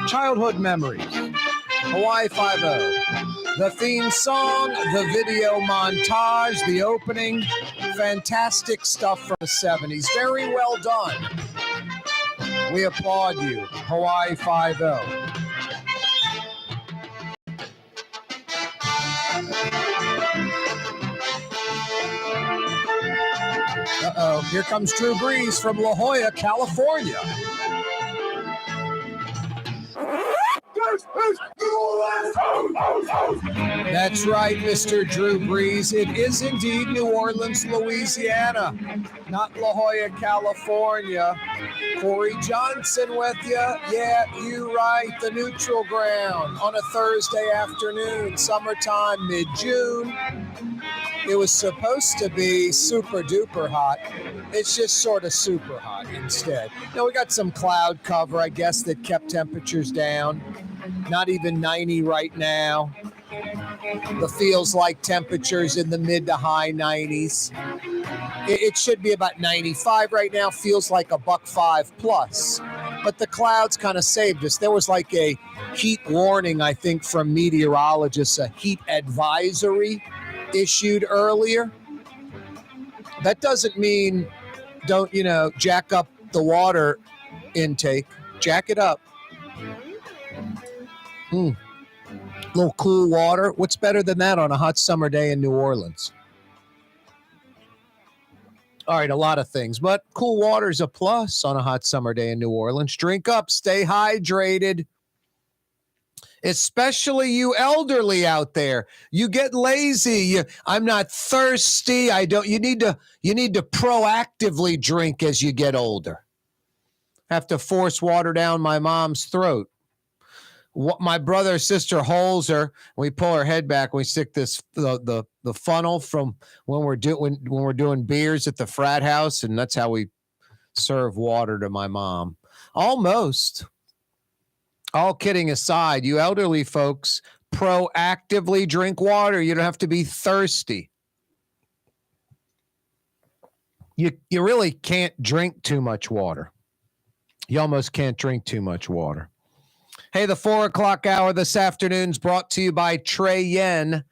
Childhood memories. Hawaii Five-0. The theme song, the video montage, the opening. Fantastic stuff from the 70s. Very well done. We applaud you. Hawaii Five-0. Uh-oh, here comes Drew Brees from La Jolla, California. That's right, Mr. Drew Brees. It is indeed New Orleans, Louisiana, not La Jolla, California. Corey Johnson with you. Yeah, you right. The neutral ground on a Thursday afternoon, summertime, mid-June. It was supposed to be super duper hot. It's just sort of super hot instead. Now, we got some cloud cover, I guess, that kept temperatures down. Not even 90 right now. The feels like temperatures in the mid to high 90s. It should be about 95 right now. Feels like $105 plus. But the clouds kind of saved us. There was like a heat warning, I think, from meteorologists, a heat advisory issued earlier. That doesn't mean don't, jack up the water intake. Jack it up. Little cool water. What's better than that on a hot summer day in New Orleans? All right, a lot of things, but cool water is a plus on a hot summer day in New Orleans. Drink up, stay hydrated. Especially you elderly out there. You get lazy. I'm not thirsty. You need to proactively drink as you get older. Have to force water down my mom's throat. What my brother or sister holds her, we pull her head back, we stick this the funnel from when we're doing beers at the frat house, and that's how we serve water to my mom. Almost. All kidding aside, you elderly folks, proactively drink water. You don't have to be thirsty. You really can't drink too much water. You almost can't drink too much water. Hey, the 4 o'clock hour this afternoon is brought to you by Trey Yen.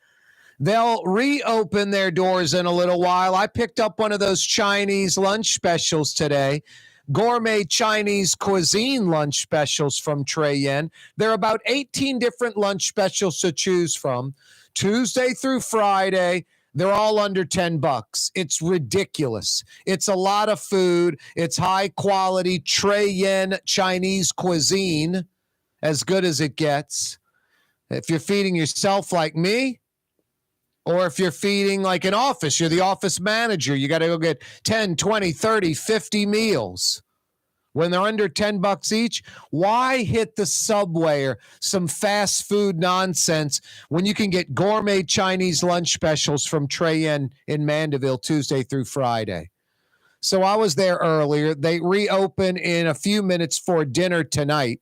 They'll reopen their doors in a little while. I picked up one of those Chinese lunch specials today. Gourmet Chinese cuisine lunch specials from Trey Yen. There are about 18 different lunch specials to choose from. Tuesday through Friday, they're all under $10. It's ridiculous. It's a lot of food. It's high quality Trey Yen Chinese cuisine, as good as it gets. If you're feeding yourself like me, or if you're feeding like an office, you're the office manager, you got to go get 10, 20, 30, 50 meals. When they're under $10 each, why hit the Subway or some fast food nonsense when you can get gourmet Chinese lunch specials from Trey Yen in Mandeville Tuesday through Friday? So I was there earlier. They reopen in a few minutes for dinner tonight.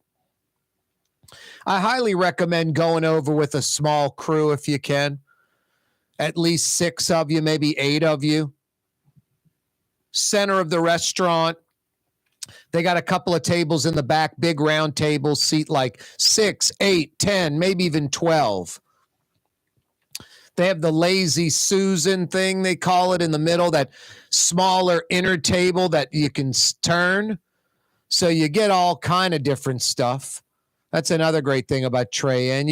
I highly recommend going over with a small crew if you can. At least 6 of you, maybe 8 of you. Center of the restaurant. They got a couple of tables in the back, big round tables, seat like 6, 8, 10, maybe even 12. They have the Lazy Susan thing, they call it, in the middle, that smaller inner table that you can turn. So you get all kind of different stuff. That's another great thing about Trey Yen.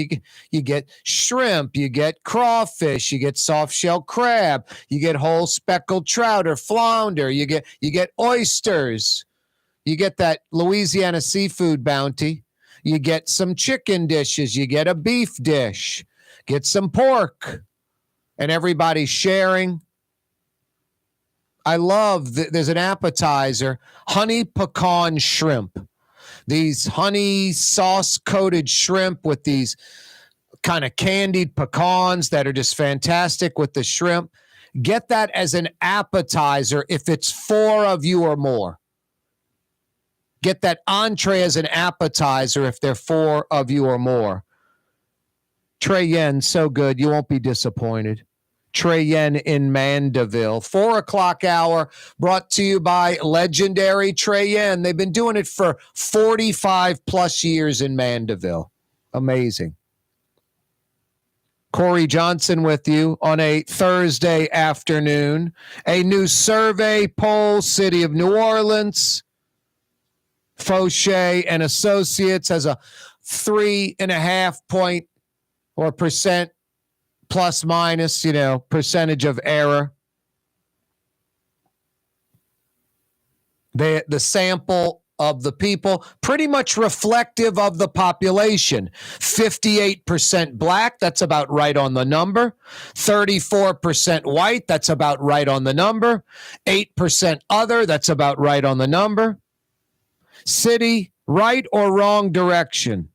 You get shrimp, you get crawfish, you get soft shell crab, you get whole speckled trout or flounder, you get oysters, you get that Louisiana seafood bounty, you get some chicken dishes, you get a beef dish, get some pork, and everybody's sharing. I love there's an appetizer, honey pecan shrimp. These honey sauce-coated shrimp with these kind of candied pecans that are just fantastic with the shrimp. Get that as an appetizer if it's 4 of you or more. Get that entree as an appetizer if they're 4 of you or more. Trey Yen, so good. You won't be disappointed. Trey Yen in Mandeville. 4 o'clock hour brought to you by legendary Trey Yen. They've been doing it for 45 plus years in Mandeville. Amazing. Corey Johnson with you on a Thursday afternoon. A new survey poll, City of New Orleans. Faucheux and Associates has a 3.5 point or percent plus minus, percentage of error. The sample of the people pretty much reflective of the population. 58% black, that's about right on the number. 34% white, that's about right on the number. 8% other, that's about right on the number. City, right or wrong direction.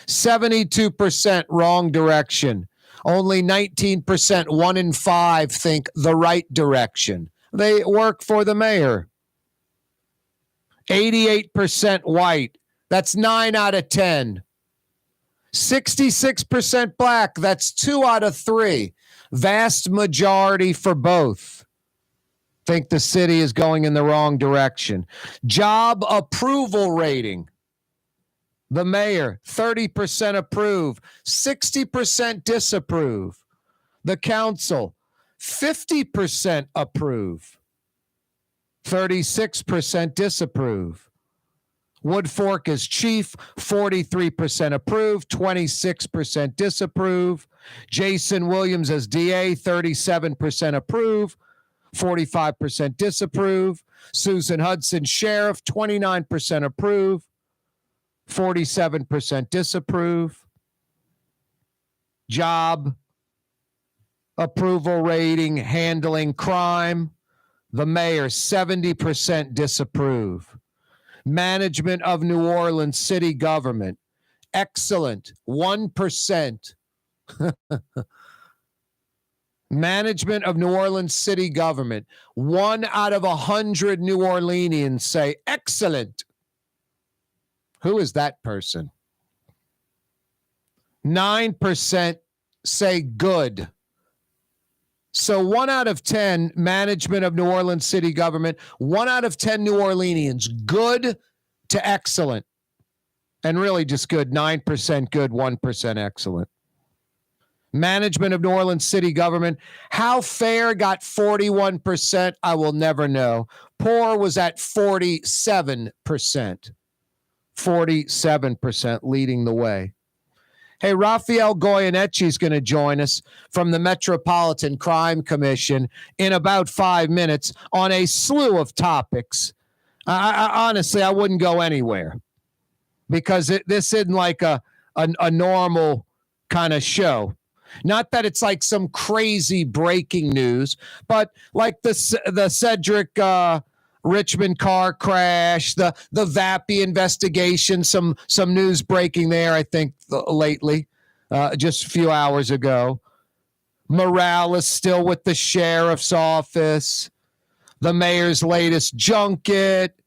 72% wrong direction. Only 19%, 1 in 5, think the right direction. They work for the mayor. 88% white. That's 9 out of 10. 66% black. That's 2 out of 3. Vast majority for both. Think the city is going in the wrong direction. Job approval rating. The mayor, 30% approve, 60% disapprove. The council, 50% approve, 36% disapprove. Woodfork is chief, 43% approve, 26% disapprove. Jason Williams as DA, 37% approve, 45% disapprove. Susan Hudson, sheriff, 29% approve, 47% disapprove. Job approval rating, handling crime. The mayor, 70% disapprove. Management of New Orleans city government, excellent, 1%. Management of New Orleans city government, 1 out of 100 New Orleanians say excellent. Who is that person? 9% say good. So 1 out of 10, management of New Orleans city government, 1 out of 10 New Orleanians, good to excellent. And really just good, 9% good, 1% excellent. Management of New Orleans city government, how fair got 41%? I will never know. Poor was at 47%. 47% leading the way. Hey, Rafael Goyeneche is going to join us from the Metropolitan Crime Commission in about 5 minutes on a slew of topics. Honestly, I wouldn't go anywhere because this isn't like a normal kind of show. Not that it's like some crazy breaking news, but like the Cedric Richmond car crash, the Vappie investigation, some news breaking there, I think, lately, just a few hours ago. Morales still with the sheriff's office. The mayor's latest junket.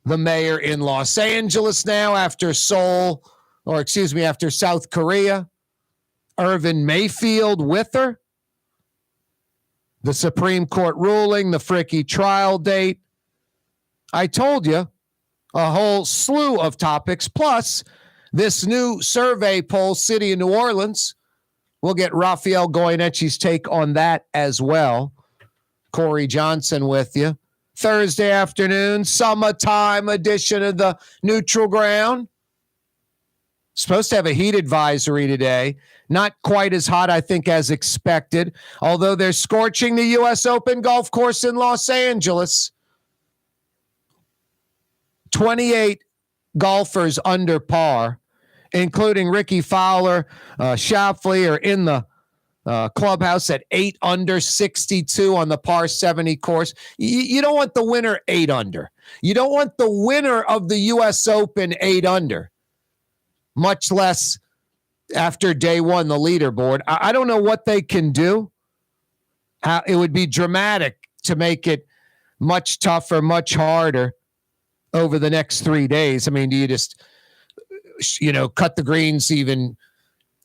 The mayor in Los Angeles now after South Korea. Irvin Mayfield with her. The Supreme Court ruling, the Fricky trial date. I told you, a whole slew of topics, plus this new survey poll, City of New Orleans. We'll get Rafael Goyeneche's take on that as well. Corey Johnson with you. Thursday afternoon, summertime edition of the Neutral Ground. Supposed to have a heat advisory today. Not quite as hot, I think, as expected, although they're scorching the U.S. Open golf course in Los Angeles. 28 golfers under par, including Ricky Fowler, Schauffele are in the clubhouse at 8 under, 62 on the par 70 course. You don't want the winner 8 under. You don't want the winner of the U.S. Open 8 under, much less after day one, the leaderboard. I don't know what they can do. How it would be dramatic to make it much tougher, much harder over the next 3 days. I mean, do you just, cut the greens even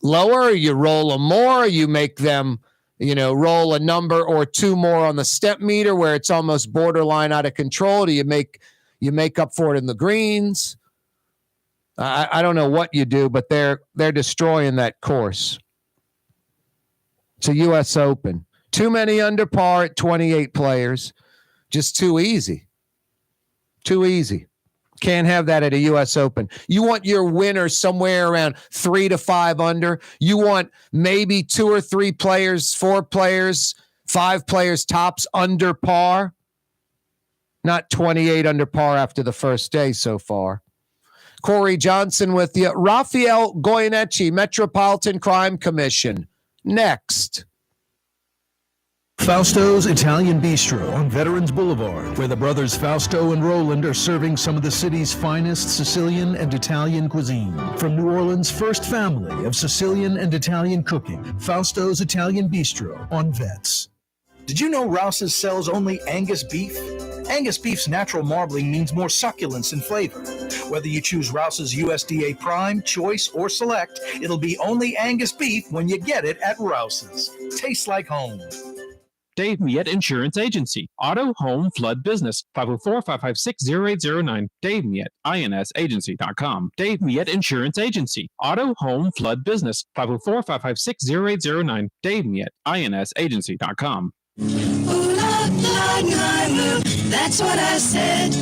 lower, you roll them more, you make them, roll a number or two more on the step meter where it's almost borderline out of control. Do you make up for it in the greens? I don't know what you do, but they're destroying that course. It's a U.S. Open. Too many under par at 28 players. Just too easy. Too easy. Can't have that at a U.S. Open. You want your winner somewhere around 3 to 5 under. You want maybe 2 or 3 players, 4 players, 5 players tops under par. Not 28 under par after the first day so far. Corey Johnson with you. Rafael Goyeneche, Metropolitan Crime Commission. Next. Fausto's Italian Bistro on Veterans Boulevard, where the brothers Fausto and Roland are serving some of the city's finest Sicilian and Italian cuisine. From New Orleans' first family of Sicilian and Italian cooking, Fausto's Italian Bistro on Vets. Did you know Rouse's sells only Angus beef? Angus beef's natural marbling means more succulence and flavor. Whether you choose Rouse's USDA Prime, Choice, or Select, it'll be only Angus beef when you get it at Rouse's. Tastes like home. Dave Miette Insurance Agency. Auto, home, flood, business. 504-556-0809. Dave Miette, INSagency.com. Dave Miette Insurance Agency. Auto, home, flood, business. 504-556-0809. Dave Miette, INSagency.com. That's what I said.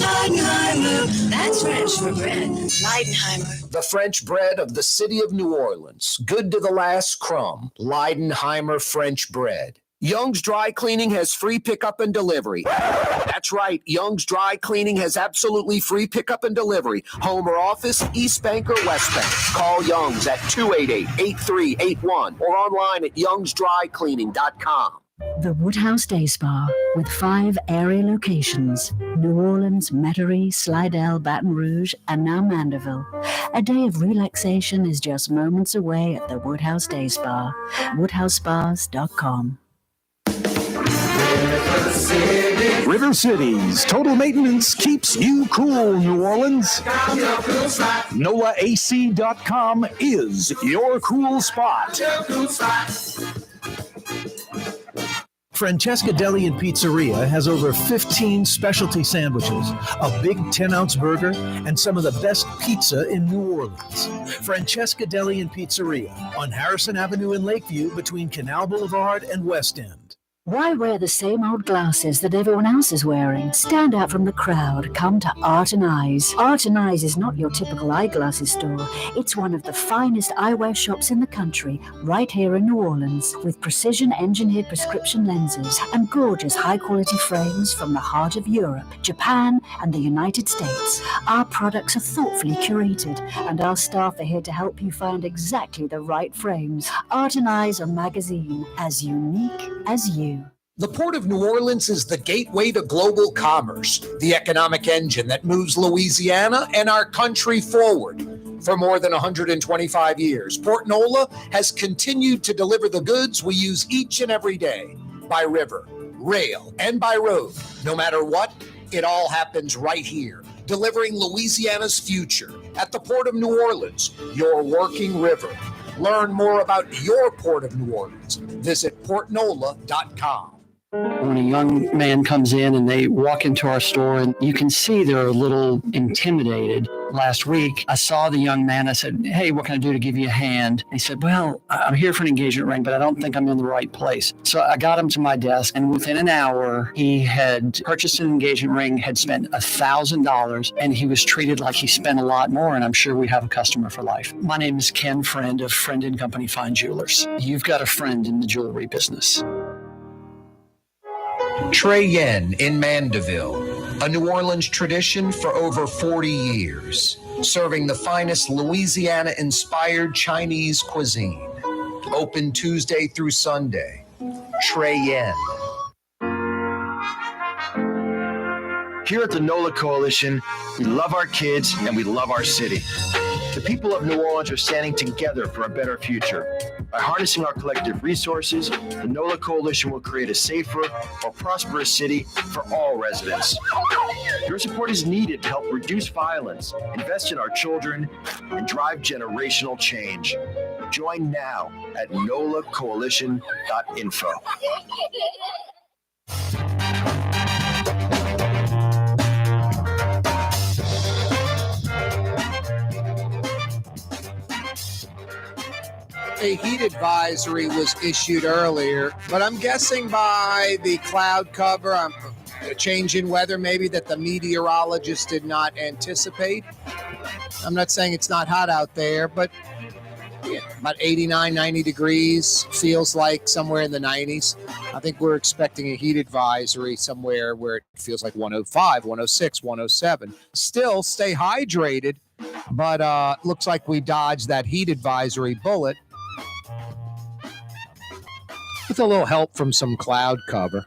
Leidenheimer. That's French for bread. Leidenheimer. The French bread of the city of New Orleans. Good to the last crumb. Leidenheimer French bread. Young's Dry Cleaning has free pickup and delivery. That's right. Young's Dry Cleaning has absolutely free pickup and delivery. Home or office, East Bank or West Bank. Call Young's at 288-8381 or online at youngsdrycleaning.com. The Woodhouse Day Spa, with 5 area locations, New Orleans, Metairie, Slidell, Baton Rouge, and now Mandeville. A day of relaxation is just moments away at the Woodhouse Day Spa, woodhousespas.com. River Cities Total Maintenance keeps you cool, New Orleans. NOLAAC.com is your cool spot. Francesca Deli and Pizzeria has over 15 specialty sandwiches, a big 10-ounce burger, and some of the best pizza in New Orleans. Francesca Deli and Pizzeria on Harrison Avenue in Lakeview between Canal Boulevard and West End. Why wear the same old glasses that everyone else is wearing? Stand out from the crowd. Come to Art and Eyes. Art and Eyes is not your typical eyeglasses store. It's one of the finest eyewear shops in the country, right here in New Orleans, with precision-engineered prescription lenses and gorgeous high-quality frames from the heart of Europe, Japan, and the United States. Our products are thoughtfully curated, and our staff are here to help you find exactly the right frames. Art and Eyes, a magazine as unique as you. The Port of New Orleans is the gateway to global commerce, the economic engine that moves Louisiana and our country forward. For more than 125 years, Port Nola has continued to deliver the goods we use each and every day, by river, rail, and by road. No matter what, it all happens right here, delivering Louisiana's future at the Port of New Orleans, your working river. Learn more about your Port of New Orleans. Visit portnola.com. When a young man comes in and they walk into our store and you can see they're a little intimidated. Last week, I saw the young man. I said, "Hey, what can I do to give you a hand?" And he said, "Well, I'm here for an engagement ring, but I don't think I'm in the right place." So I got him to my desk, and within an hour, he had purchased an engagement ring, had spent $1,000, and he was treated like he spent a lot more, and I'm sure we have a customer for life. My name is Ken Friend of Friend & Company Fine Jewelers. You've got a friend in the jewelry business. Trey Yen in Mandeville, a New Orleans tradition for over 40 years, serving the finest Louisiana-inspired Chinese cuisine. Open Tuesday through Sunday. Trey Yen. Here at the NOLA Coalition, we love our kids and we love our city. The people of New Orleans are standing together for a better future. By harnessing our collective resources, the NOLA Coalition will create a safer, more prosperous city for all residents. Your support is needed to help reduce violence, invest in our children, and drive generational change. Join now at nolacoalition.info. A heat advisory was issued earlier, but I'm guessing by the cloud cover, a change in weather maybe that the meteorologist did not anticipate. I'm not saying it's not hot out there, but about 89, 90 degrees, feels like somewhere in the 90s. I think we're expecting a heat advisory somewhere where it feels like 105, 106, 107. Still stay hydrated, but looks like we dodged that heat advisory bullet with a little help from some cloud cover.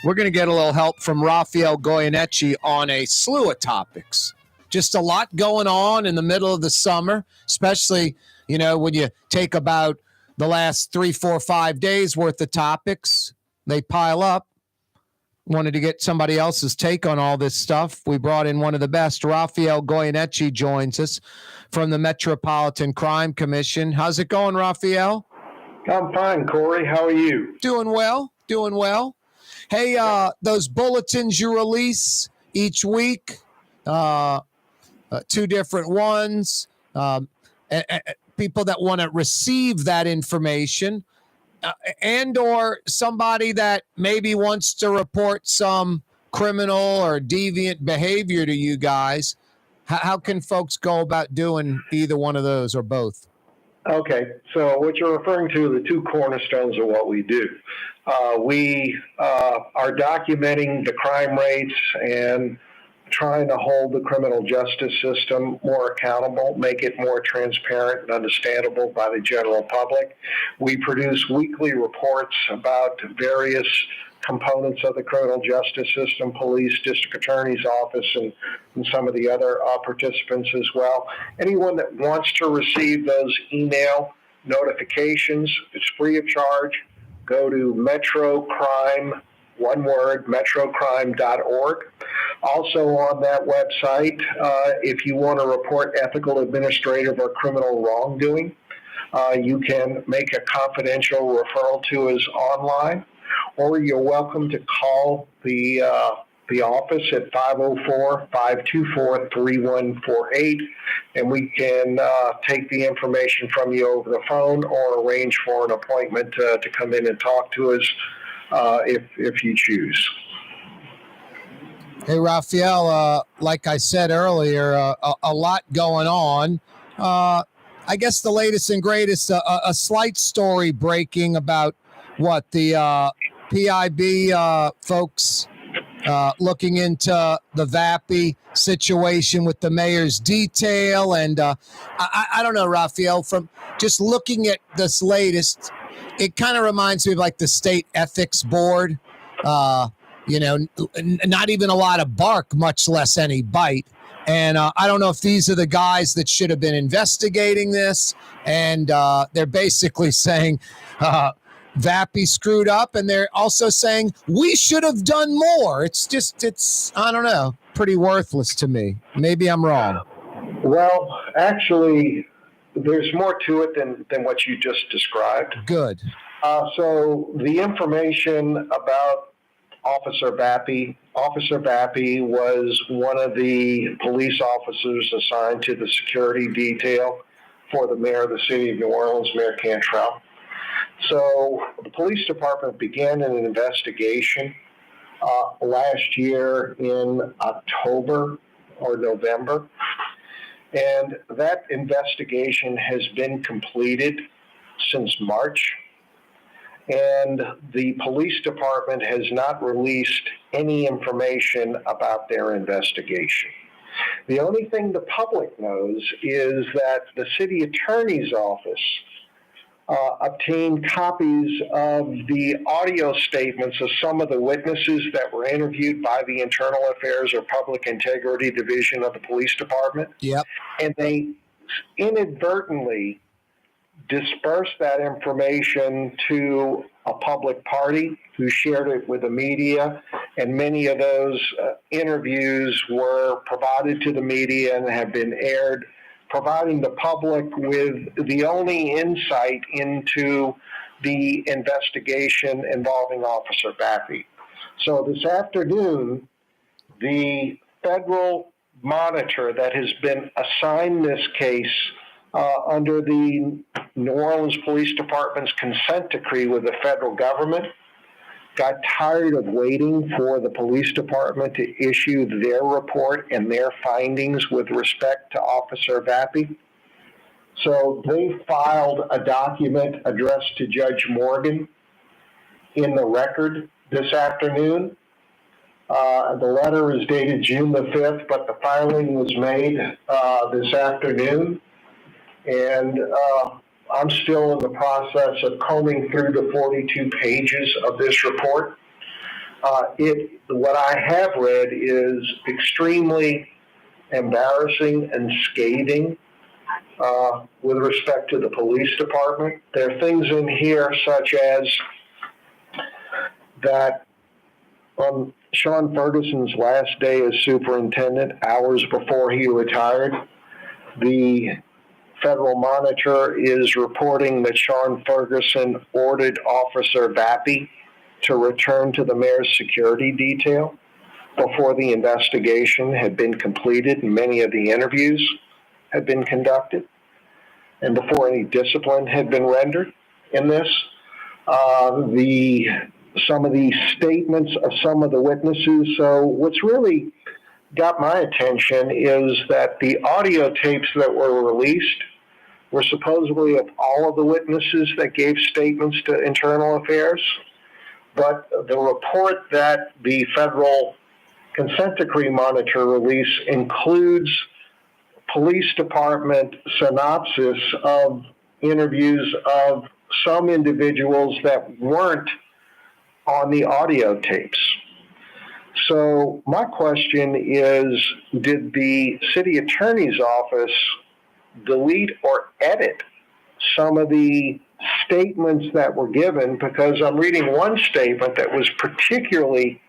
We're going to get a little help from Rafael Goyeneche on a slew of topics. Just a lot going on in the middle of the summer, especially, when you take about the last 3, 4, 5 days worth of topics, they pile up. Wanted to get somebody else's take on all this stuff. We brought in one of the best. Rafael Goyeneche joins us from the Metropolitan Crime Commission. How's it going, Rafael? I'm fine, Corey. How are you? Doing well. Hey, those bulletins you release each week, 2 different ones, people that want to receive that information, and or somebody that maybe wants to report some criminal or deviant behavior to you guys. How can folks go about doing either one of those or both? Okay, so what you're referring to are the 2 cornerstones of what we do. We are documenting the crime rates and trying to hold the criminal justice system more accountable, make it more transparent and understandable by the general public. We produce weekly reports about various components of the criminal justice system, police, district attorney's office, and some of the other participants as well. Anyone that wants to receive those email notifications, it's free of charge. Go to metrocrime, one word, metrocrime.org. Also on that website, if you want to report ethical, administrative, or criminal wrongdoing, you can make a confidential referral to us online, or you're welcome to call the office at 504-524-3148, and we can take the information from you over the phone or arrange for an appointment to come in and talk to us if you choose. Hey, Rafael, like I said earlier, a lot going on. I guess the latest and greatest, a slight story breaking about what the PIB folks looking into the Vappie situation with the mayor's detail. And I don't know, Rafael, from just looking at this latest, it kind of reminds me of like the state ethics board. Not even a lot of bark, much less any bite. And I don't know if these are the guys that should have been investigating this. And they're basically saying Vappie screwed up. And they're also saying we should have done more. It's I don't know, pretty worthless to me. Maybe I'm wrong. Well, actually, there's more to it than what you just described. Good. So the information about Officer Vappie was one of the police officers assigned to the security detail for the mayor of the city of New Orleans, Mayor Cantrell. So the police department began an investigation last year in October or November, and that investigation has been completed since March. And the police department has not released any information about their investigation. The only thing the public knows is that the city attorney's office obtained copies of the audio statements of some of the witnesses that were interviewed by the Internal Affairs or Public Integrity Division of the Police Department. Yep. And they inadvertently dispersed that information to a public party who shared it with the media, and many of those interviews were provided to the media and have been aired, providing the public with the only insight into the investigation involving Officer Vappie. So this afternoon, the federal monitor that has been assigned this case under the New Orleans Police Department's consent decree with the federal government got tired of waiting for the police department to issue their report and their findings with respect to Officer Vappie. So they filed a document addressed to Judge Morgan in the record this afternoon. The letter is dated June the 5th, but the filing was made this afternoon. And I'm still in the process of combing through the 42 pages of this report. What I have read is extremely embarrassing and scathing with respect to the police department. There are things in here such as that on Sean Ferguson's last day as superintendent, hours before he retired, the federal monitor is reporting that Sean Ferguson ordered Officer Vappie to return to the mayor's security detail before the investigation had been completed and many of the interviews had been conducted and before any discipline had been rendered in this. Some of the statements of some of the witnesses. So what's really got my attention is that the audio tapes that were released were supposedly of all of the witnesses that gave statements to Internal Affairs, but the report that the federal consent decree monitor release includes police department synopsis of interviews of some individuals that weren't on the audio tapes. So my question is, did the city attorney's office delete or edit some of the statements that were given? Because I'm reading one statement that was particularly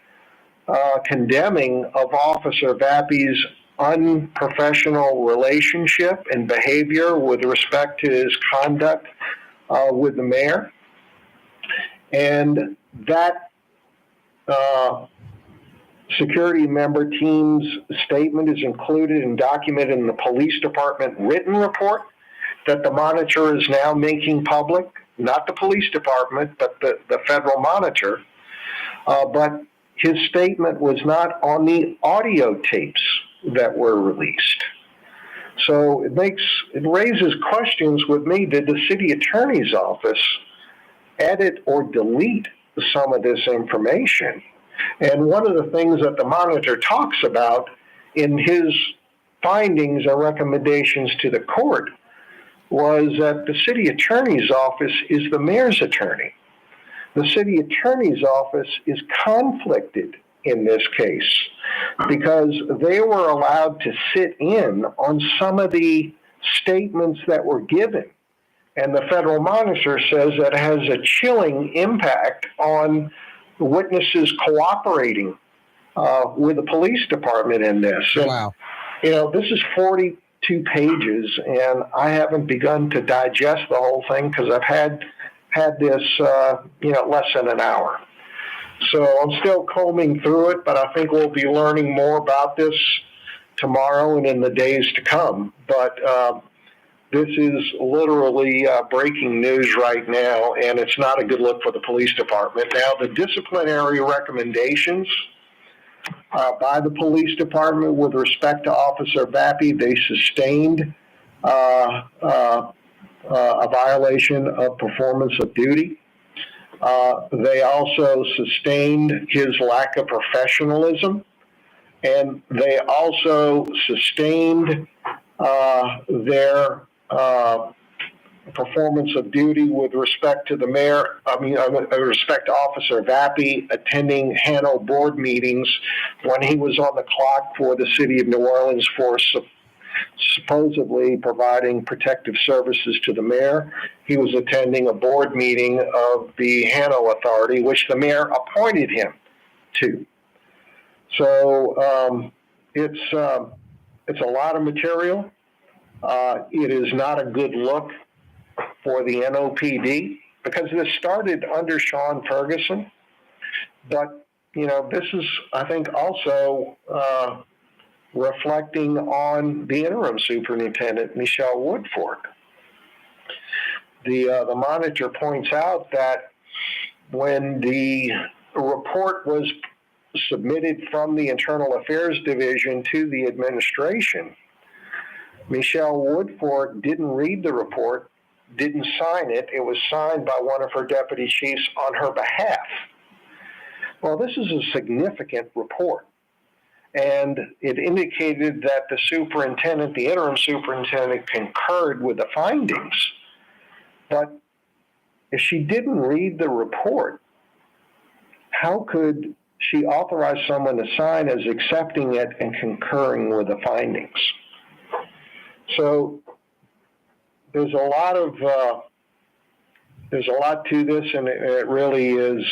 condemning of Officer Vappie's unprofessional relationship and behavior with respect to his conduct with the mayor. And that security member team's statement is included and documented in the police department written report that the monitor is now making public, not the police department, but the federal monitor. But his statement was not on the audio tapes that were released. So it raises questions with me. Did the city attorney's office edit or delete some of this information? And one of the things that the monitor talks about in his findings and recommendations to the court was that the city attorney's office is the mayor's attorney. The city attorney's office is conflicted in this case because they were allowed to sit in on some of the statements that were given. And the federal monitor says that has a chilling impact on witnesses cooperating with the police department in this. And, wow. This is 42 pages, and I haven't begun to digest the whole thing because I've had this, less than an hour. So I'm still combing through it, but I think we'll be learning more about this tomorrow and in the days to come. But this is literally breaking news right now, and it's not a good look for the police department. Now, the disciplinary recommendations by the police department with respect to Officer Vappie, they sustained a violation of performance of duty. They also sustained his lack of professionalism, and they also sustained their performance of duty with respect to the mayor, with respect to Officer Vappie attending Hanno board meetings when he was on the clock for the city of New Orleans for supposedly providing protective services to the mayor. He was attending a board meeting of the Hanno Authority, which the mayor appointed him to. So it's a lot of material. It is not a good look for the NOPD because this started under Sean Ferguson. But, this is, I think, also reflecting on the interim superintendent, Michelle Woodford. The monitor points out that when the report was submitted from the Internal Affairs Division to the administration, Michelle Woodford didn't read the report, didn't sign it. It was signed by one of her deputy chiefs on her behalf. Well, this is a significant report. And it indicated that the interim superintendent, concurred with the findings. But if she didn't read the report, how could she authorize someone to sign as accepting it and concurring with the findings? So there's a lot to this, and it really is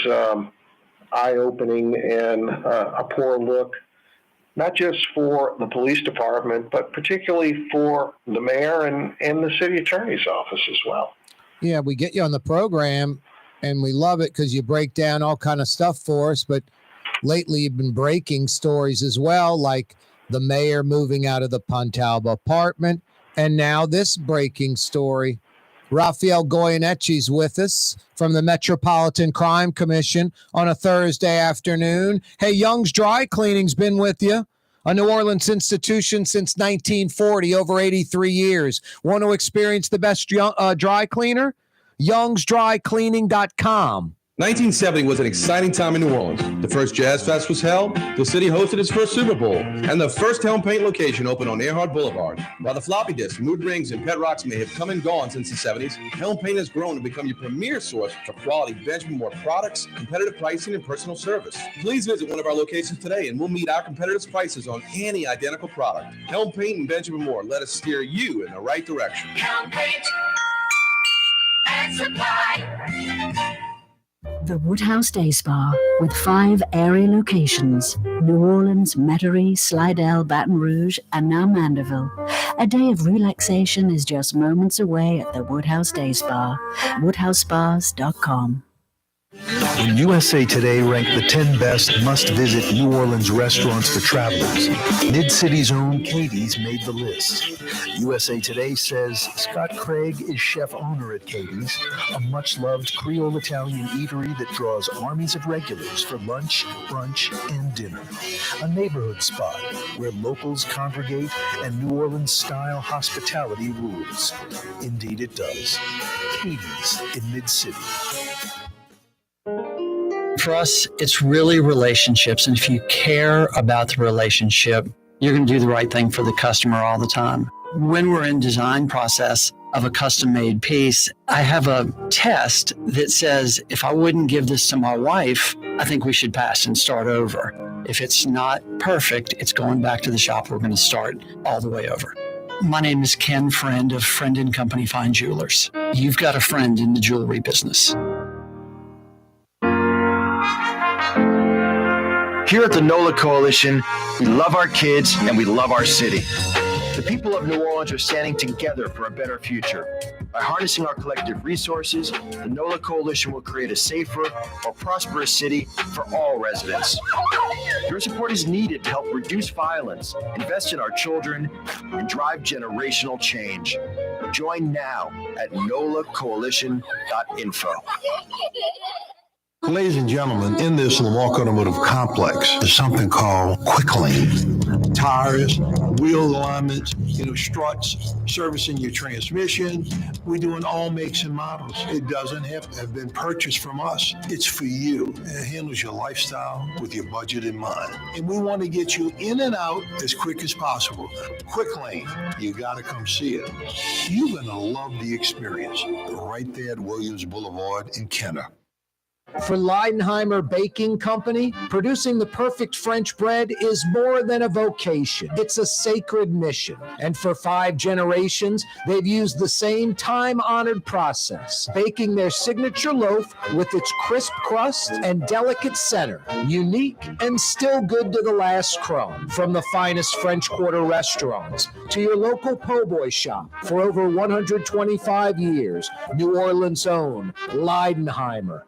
eye-opening and a poor look, not just for the police department, but particularly for the mayor and the city attorney's office as well. Yeah, we get you on the program, and we love it because you break down all kind of stuff for us. But lately, you've been breaking stories as well, like the mayor moving out of the Pontalba apartment, and now this breaking story. Rafael Goyeneche's with us from the Metropolitan Crime Commission on a Thursday afternoon. Hey, Young's Dry Cleaning's been with you, a New Orleans institution since 1940, over 83 years. Want to experience the best dry cleaner? Young'sDryCleaning.com. 1970 was an exciting time in New Orleans. The first Jazz Fest was held, the city hosted its first Super Bowl, and the first Helm Paint location opened on Earhart Boulevard. While the floppy disks, mood rings, and pet rocks may have come and gone since the 70s, Helm Paint has grown to become your premier source for quality Benjamin Moore products, competitive pricing, and personal service. Please visit one of our locations today, and we'll meet our competitors' prices on any identical product. Helm Paint and Benjamin Moore, let us steer you in the right direction. Helm Paint and Supply. The Woodhouse Day Spa, with 5 area locations: New Orleans, Metairie, Slidell, Baton Rouge, and now Mandeville. A day of relaxation is just moments away at the Woodhouse Day Spa. WoodhouseSpas.com. When USA Today ranked the 10 best must-visit New Orleans restaurants for travelers, Mid-City's own Katie's made the list. USA Today says Scott Craig is chef-owner at Katie's, a much-loved Creole Italian eatery that draws armies of regulars for lunch, brunch, and dinner. A neighborhood spot where locals congregate and New Orleans-style hospitality rules. Indeed it does. Katie's in Mid-City. For us, it's really relationships. And if you care about the relationship, you're going to do the right thing for the customer all the time. When we're in design process of a custom-made piece, I have a test that says, if I wouldn't give this to my wife, I think we should pass and start over. If it's not perfect, it's going back to the shop. We're going to start all the way over. My name is Ken Friend of Friend & Company Fine Jewelers. You've got a friend in the jewelry business. Here at the NOLA Coalition, we love our kids and we love our city. The people of New Orleans are standing together for a better future. By harnessing our collective resources, the NOLA Coalition will create a safer, more prosperous city for all residents. Your support is needed to help reduce violence, invest in our children, and drive generational change. Join now at nolacoalition.info. Ladies and gentlemen, in this Lamar Automotive Complex, there's something called Quick Lane. Tires, wheel alignments, struts, servicing your transmission. We're doing all makes and models. It doesn't have to have been purchased from us. It's for you. It handles your lifestyle with your budget in mind. And we want to get you in and out as quick as possible. Quick Lane, you got to come see it. You're going to love the experience right there at Williams Boulevard in Kenner. For Leidenheimer Baking Company, producing the perfect French bread is more than a vocation. It's a sacred mission. And for 5 generations, they've used the same time-honored process, baking their signature loaf with its crisp crust and delicate center, unique and still good to the last crumb. From the finest French Quarter restaurants to your local po' boy shop, for over 125 years, New Orleans' own Leidenheimer.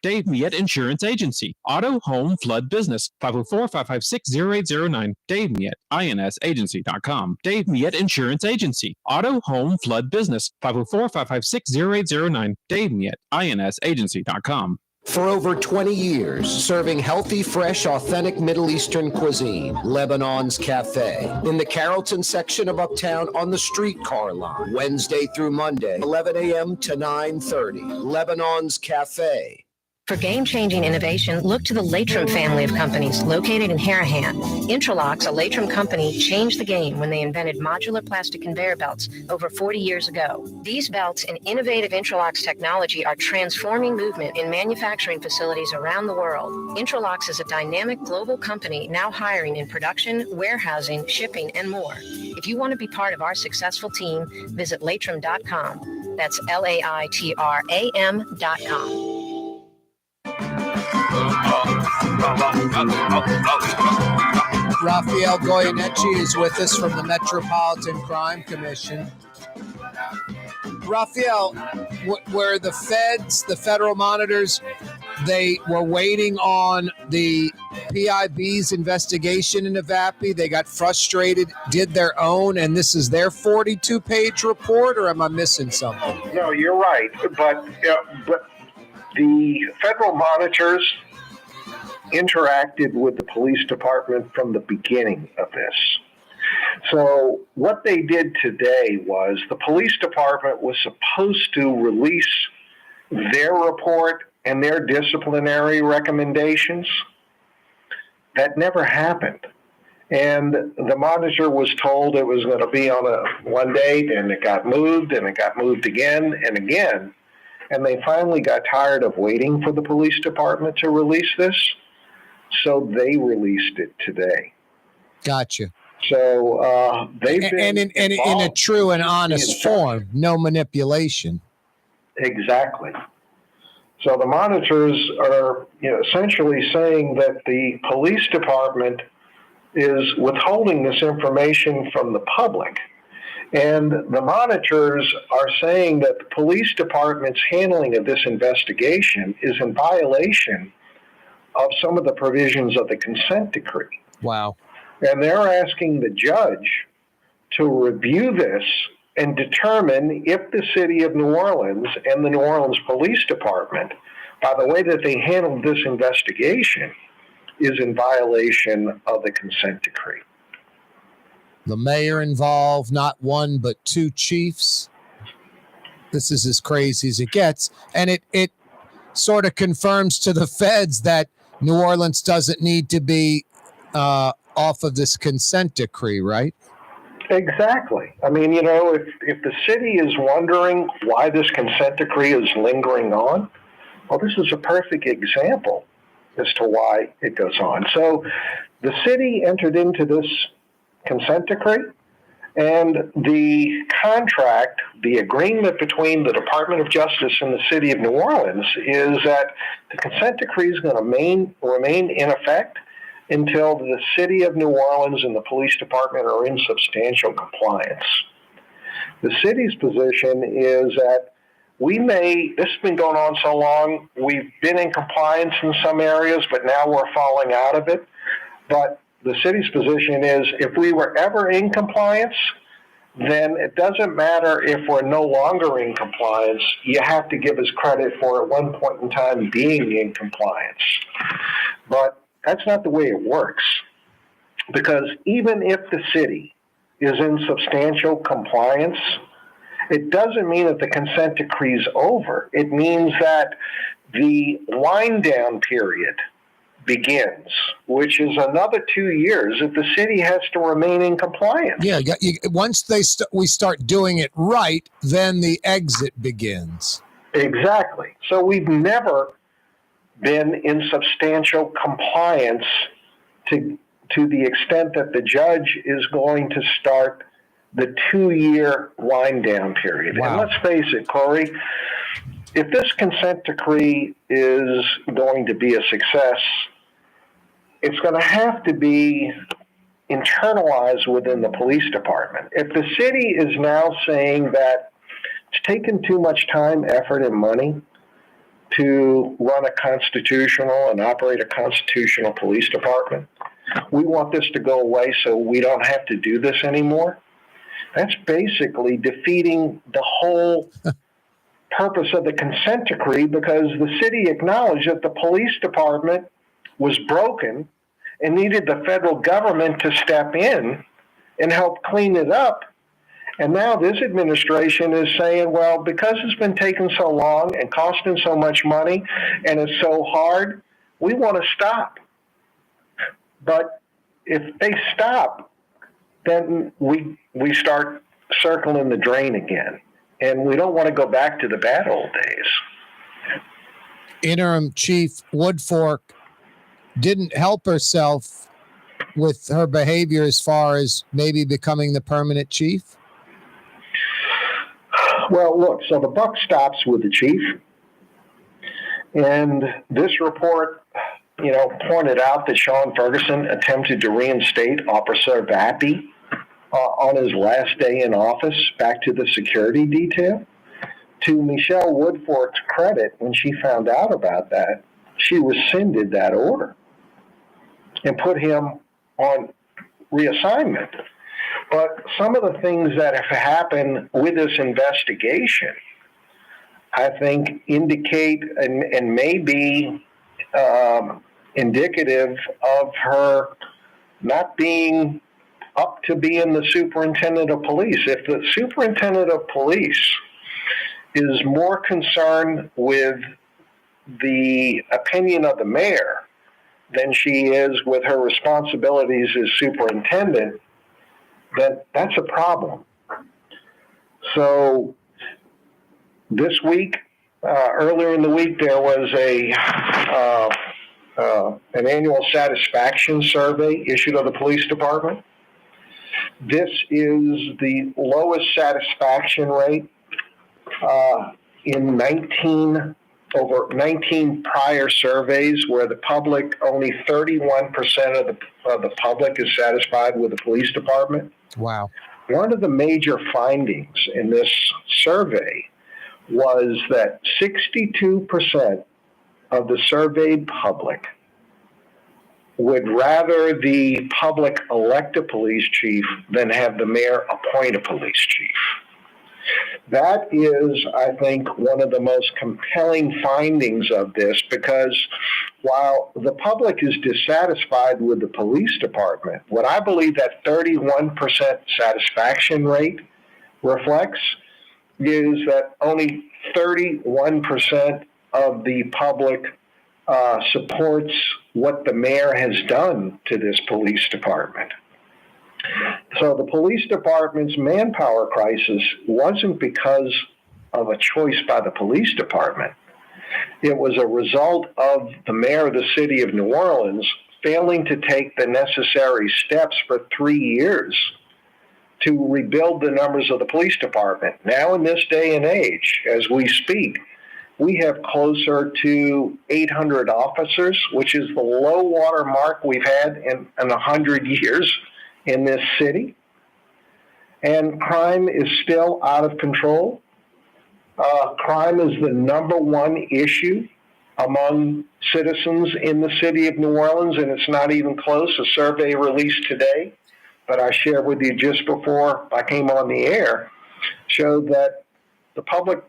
Dave Miette Insurance Agency. Auto, home, flood, business. 504-556-0809. Dave Miette, INSagency.com. Dave Miette Insurance Agency. Auto, home, flood, business. 504-556-0809. Dave Miette, INSagency.com. For over 20 years, serving healthy, fresh, authentic Middle Eastern cuisine, Lebanon's Cafe. In the Carrollton section of Uptown on the streetcar line, Wednesday through Monday, 11 a.m. to 9:30. Lebanon's Cafe. For game-changing innovation, look to the Latrim family of companies located in Harahan. Intralocks, a Latrim company, changed the game when they invented modular plastic conveyor belts over 40 years ago. These belts and innovative Intralocks technology are transforming movement in manufacturing facilities around the world. Intralocks is a dynamic global company now hiring in production, warehousing, shipping, and more. If you want to be part of our successful team, visit Latrim.com. That's LAITRAM.com. Rafael Goyeneche is with us from the Metropolitan Crime Commission. Rafael, where the feds, the federal monitors, they were waiting on the PIB's investigation into Vappie. They got frustrated, did their own, and this is their 42-page report, or am I missing something? No, you're right. But the federal monitors interacted with the police department from the beginning of this. So what they did today was the police department was supposed to release their report and their disciplinary recommendations. That never happened. And the monitor was told it was going to be on one date, and it got moved, and it got moved again and again. And they finally got tired of waiting for the police department to release this, so they released it today. Gotcha. So they've been in a true and honest form, no manipulation. Exactly. So the monitors are essentially saying that the police department is withholding this information from the public. And the monitors are saying that the police department's handling of this investigation is in violation of some of the provisions of the consent decree. Wow. And they're asking the judge to review this and determine if the city of New Orleans and the New Orleans Police Department, by the way that they handled this investigation, is in violation of the consent decree. The mayor involved, not one but 2 chiefs. This is as crazy as it gets. And it sort of confirms to the feds that New Orleans doesn't need to be off of this consent decree, right? Exactly. I mean, if the city is wondering why this consent decree is lingering on, well, this is a perfect example as to why it goes on. So the city entered into this consent decree, and the contract, the agreement between the Department of Justice and the city of New Orleans is that the consent decree is going to remain in effect until the city of New Orleans and the police department are in substantial compliance. The city's position is that this has been going on so long, we've been in compliance in some areas, but now we're falling out of it. But the city's position is if we were ever in compliance, then it doesn't matter if we're no longer in compliance. You have to give us credit for at one point in time being in compliance. But that's not the way it works. Because even if the city is in substantial compliance, it doesn't mean that the consent decree is over. It means that the wind down period begins, which is another 2 years if the city has to remain in compliance. Yeah, once we start doing it right, then the exit begins. Exactly. So we've never been in substantial compliance to the extent that the judge is going to start the 2-year wind down period. Wow. And let's face it, Corey, if this consent decree is going to be a success, it's going to have to be internalized within the police department. If the city is now saying that it's taken too much time, effort, and money to run a constitutional and operate a constitutional police department, we want this to go away so we don't have to do this anymore, that's basically defeating the whole purpose of the consent decree, because the city acknowledged that the police department was broken and needed the federal government to step in and help clean it up. And now this administration is saying, well, because it's been taking so long and costing so much money and it's so hard, we want to stop. But if they stop, then we start circling the drain again. And we don't want to go back to the bad old days. Interim Chief Woodfork didn't help herself with her behavior as far as maybe becoming the permanent chief? Well, look, so the buck stops with the chief. And this report, pointed out that Sean Ferguson attempted to reinstate Officer Vappie on his last day in office back to the security detail. To Michelle Woodfork's credit, when she found out about that, she rescinded that order and put him on reassignment. But some of the things that have happened with this investigation, I think, indicate and may be indicative of her not being up to being the superintendent of police. If the superintendent of police is more concerned with the opinion of the mayor than she is with her responsibilities as superintendent, then that's a problem. So this week, earlier in the week, there was an annual satisfaction survey issued of the police department. This is the lowest satisfaction rate in 19 prior surveys, where the public, only 31% of the public is satisfied with the police department. Wow. One of the major findings in this survey was that 62% of the surveyed public would rather the public elect a police chief than have the mayor appoint a police chief. That is, I think, one of the most compelling findings of this, because while the public is dissatisfied with the police department, what I believe that 31% satisfaction rate reflects is that only 31% of the public supports what the mayor has done to this police department. So the police department's manpower crisis wasn't because of a choice by the police department. It was a result of the mayor of the city of New Orleans failing to take the necessary steps for 3 years to rebuild the numbers of the police department. Now, in this day and age, as we speak, we have closer to 800 officers, which is the low water mark we've had in 100 years in this city. And crime is still out of control. Crime is the number one issue among citizens in the city of New Orleans, and it's not even close. A survey released today that I shared with you just before I came on the air showed that the public,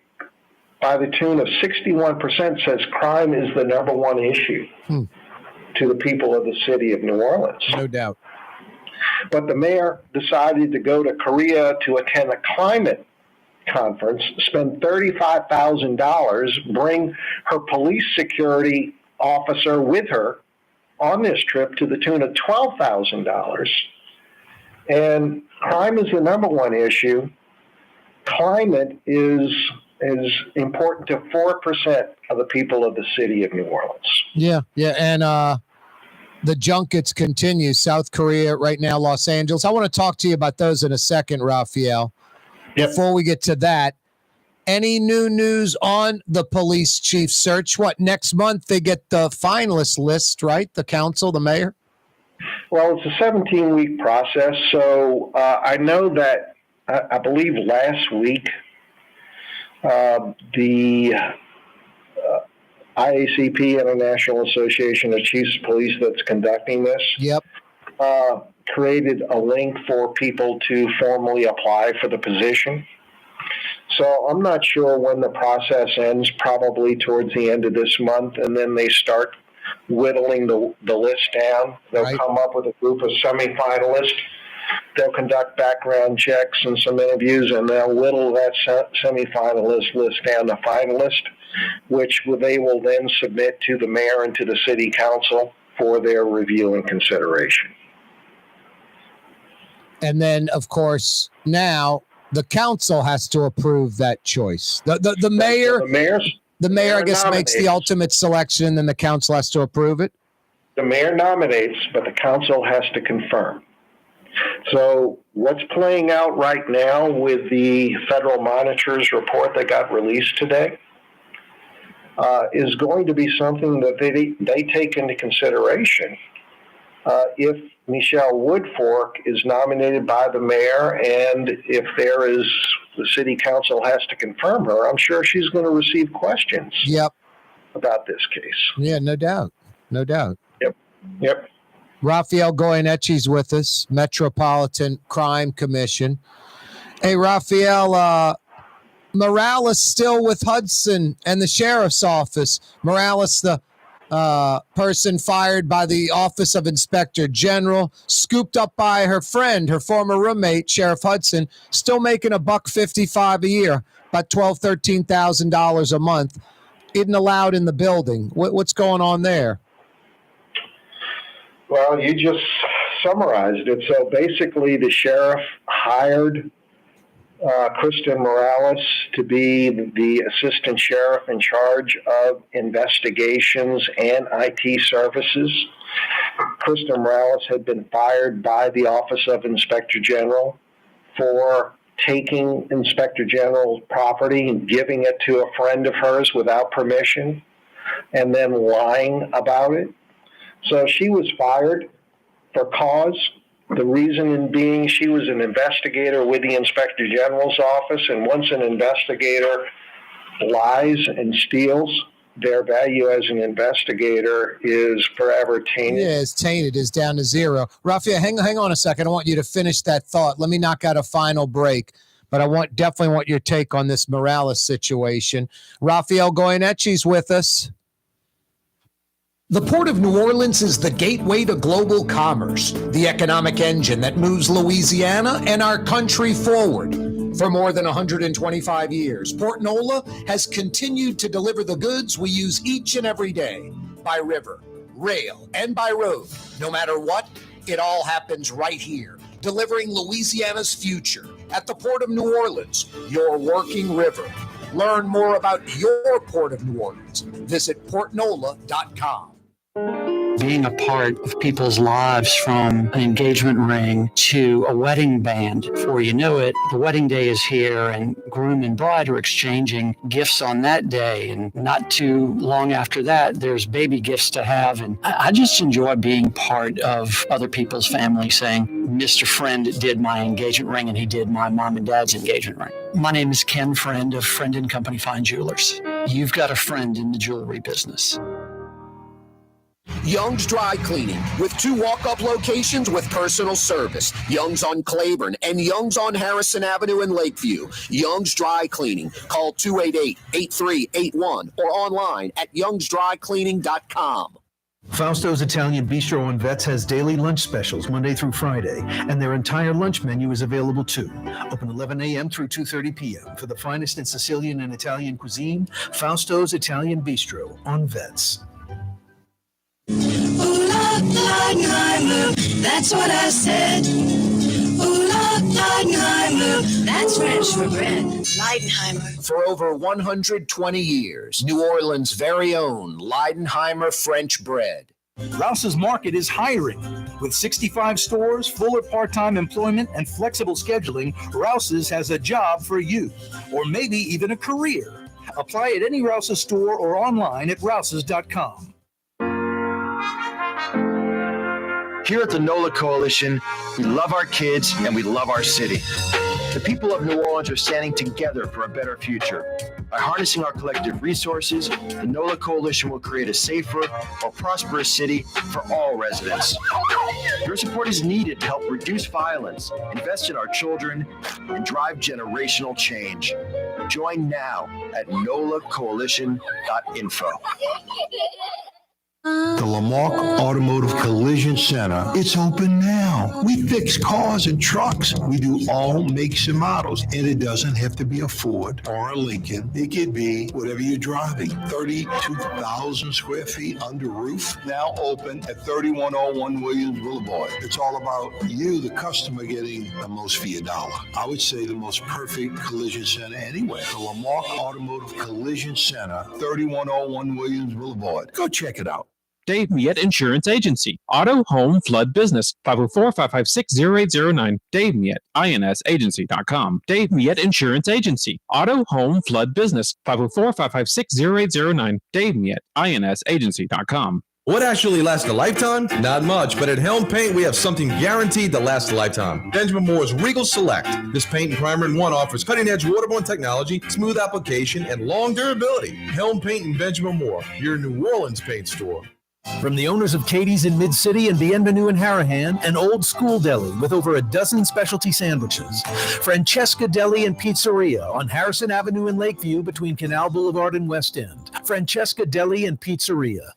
by the tune of 61%, says crime is the number one issue to the people of the city of New Orleans. No doubt. But the mayor decided to go to Korea to attend a climate conference, spend $35,000, bring her police security officer with her on this trip to the tune of $12,000. And crime is the number one issue. Climate is important to 4% of the people of the city of New Orleans. Yeah, and the junkets continue. South Korea right now, Los Angeles. I want to talk to you about those in a second, Rafael. Yep. Before we get to that, any new news on the police chief search? What, next month they get the finalist list, right? The council, the mayor? Well, it's a 17-week process. So I know that I believe last week the IACP, International Association of Chiefs of Police, that's conducting this, created a link for people to formally apply for the position. So I'm not sure when the process ends, probably towards the end of this month, and then they start whittling the list down. They'll come up with a group of semifinalists. They'll conduct background checks and some interviews, and they'll whittle that semifinalist list down to finalist, which they will then submit to the mayor and to the city council for their review and consideration. And then, of course, now the council has to approve that choice. The mayor, the mayor, I guess, makes the ultimate selection, and then the council has to approve it. The mayor nominates, but the council has to confirm. So what's playing out right now with the federal monitor's report that got released today is going to be something that they take into consideration if Michelle Woodfork is nominated by the mayor, and if the city council has to confirm her, I'm sure she's going to receive questions about this case. Yeah, no doubt. Yep. Rafael Goyeneche's with us, Metropolitan Crime Commission. Hey, Rafael, Morales still with Hutson and the sheriff's office. Morales, the person fired by the Office of Inspector General, scooped up by her friend, her former roommate, Sheriff Hutson, still making $155 a year, about $12,000-$13,000 a month. Isn't allowed in the building. What's going on there? Well, you just summarized it. So basically, the sheriff hired Kristin Morales to be the assistant sheriff in charge of investigations and IT services. Kristin Morales had been fired by the Office of Inspector General for taking Inspector General's property and giving it to a friend of hers without permission and then lying about it. So she was fired for cause. The reason being she was an investigator with the Inspector General's office, and once an investigator lies and steals, their value as an investigator is forever tainted. Yeah, it's tainted. It's down to zero. Rafael, hang on a second. I want you to finish that thought. Let me knock out a final break, but I definitely want your take on this Morales situation. Rafael Goyeneche's with us. The Port of New Orleans is the gateway to global commerce, the economic engine that moves Louisiana and our country forward. For more than 125 years, Port Nola has continued to deliver the goods we use each and every day, by river, rail, and by road. No matter what, it all happens right here, delivering Louisiana's future at the Port of New Orleans, your working river. Learn more about your Port of New Orleans. Visit portnola.com. Being a part of people's lives, from an engagement ring to a wedding band. Before you know it, the wedding day is here, and groom and bride are exchanging gifts on that day. And not too long after that, there's baby gifts to have. And I just enjoy being part of other people's family, saying, Mr. Friend did my engagement ring, and he did my mom and dad's engagement ring. My name is Ken Friend of Friend & Company Fine Jewelers. You've got a friend in the jewelry business. Young's Dry Cleaning, with 2 walk-up locations with personal service. Young's on Claiborne and Young's on Harrison Avenue in Lakeview. Young's Dry Cleaning. Call 288-8381 or online at youngsdrycleaning.com. Fausto's Italian Bistro on Vets has daily lunch specials Monday through Friday, and their entire lunch menu is available too. Open 11 a.m. through 2:30 p.m. For the finest in Sicilian and Italian cuisine, Fausto's Italian Bistro on Vets. Ooh la Leidenheimer, that's what I said. Ooh la Leidenheimer, that's French for bread. Leidenheimer. For over 120 years, New Orleans' very own Leidenheimer French bread. Rouse's Market is hiring. With 65 stores, full or part-time employment, and flexible scheduling, Rouse's has a job for you, or maybe even a career. Apply at any Rouse's store or online at rouses.com. Here at the NOLA Coalition, we love our kids and we love our city. The people of New Orleans are standing together for a better future. By harnessing our collective resources, the NOLA Coalition will create a safer, more prosperous city for all residents. Your support is needed to help reduce violence, invest in our children, and drive generational change. Join now at nolacoalition.info. The Lamarck Automotive Collision Center, it's open now. We fix cars and trucks. We do all makes and models. And it doesn't have to be a Ford or a Lincoln. It could be whatever you're driving. 32,000 square feet under roof. Now open at 3101 Williams Boulevard. It's all about you, the customer, getting the most for your dollar. I would say the most perfect collision center anywhere. The Lamarck Automotive Collision Center, 3101 Williams Boulevard. Go check it out. Dave Miette Insurance Agency. Auto, home, flood, business. 504-556-0809. Dave Miette, INSagency.com. Dave Miette Insurance Agency. Auto, home, flood, business. 504-556-0809. Dave Miette, INSagency.com. What actually lasts a lifetime? Not much, but at Helm Paint, we have something guaranteed to last a lifetime. Benjamin Moore's Regal Select. This paint and primer in one offers cutting-edge waterborne technology, smooth application, and long durability. Helm Paint and Benjamin Moore, your New Orleans paint store. From the owners of Katie's in Mid-City and Bienvenue in Harahan, an old school deli with over a dozen specialty sandwiches. Francesca Deli and Pizzeria on Harrison Avenue in Lakeview between Canal Boulevard and West End. Francesca Deli and Pizzeria.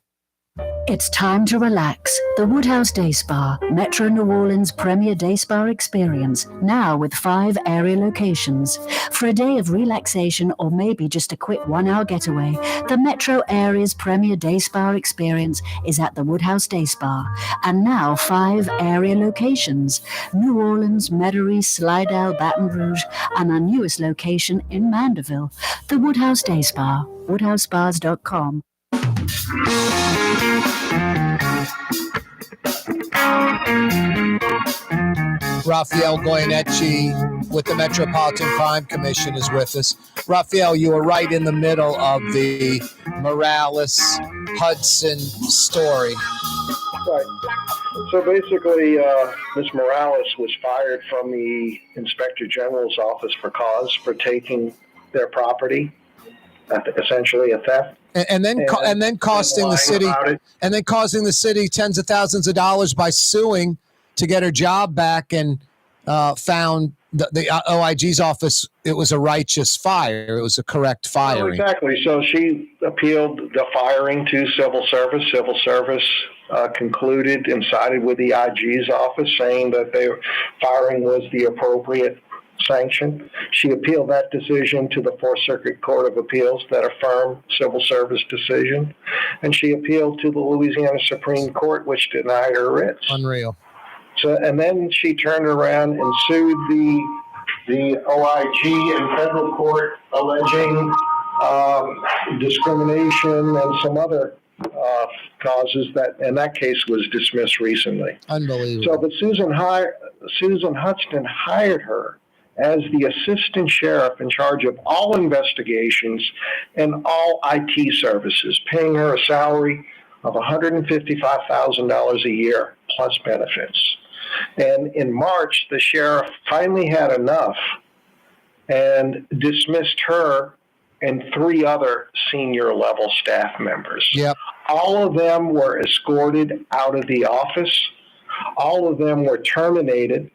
It's time to relax. The Woodhouse Day Spa, Metro New Orleans' premier day spa experience, now with 5 area locations. For a day of relaxation or maybe just a quick 1-hour getaway, the Metro area's premier day spa experience is at the Woodhouse Day Spa. And now 5 area locations: New Orleans, Metairie, Slidell, Baton Rouge, and our newest location in Mandeville. The Woodhouse Day Spa, woodhousespas.com. Rafael Goyeneche with the Metropolitan Crime Commission is with us. Rafael, you were right in the middle of the Morales Hutson story. Right. So basically, Ms. Morales was fired from the Inspector General's office for cause for taking their property, essentially a theft. And then costing the city tens of thousands of dollars by suing to get her job back, and found the OIG's office, it was a righteous fire. It was a correct firing. Oh, exactly. So she appealed the firing to civil service. Civil service concluded and sided with the IG's office, saying that their firing was the appropriate sanction. She appealed that decision to the Fourth Circuit Court of Appeals that affirmed civil service decision, and she appealed to the Louisiana Supreme Court, which denied her writs. Unreal. So, and then she turned around and sued the OIG in federal court, alleging discrimination and some other causes and that case was dismissed recently. Unbelievable. So, but Susan Hutson hired her as the assistant sheriff in charge of all investigations and all IT services, paying her a salary of $155,000 a year plus benefits. And in March, the sheriff finally had enough and dismissed her and 3 other senior level staff members. Yep. All of them were escorted out of the office. All of them were terminated,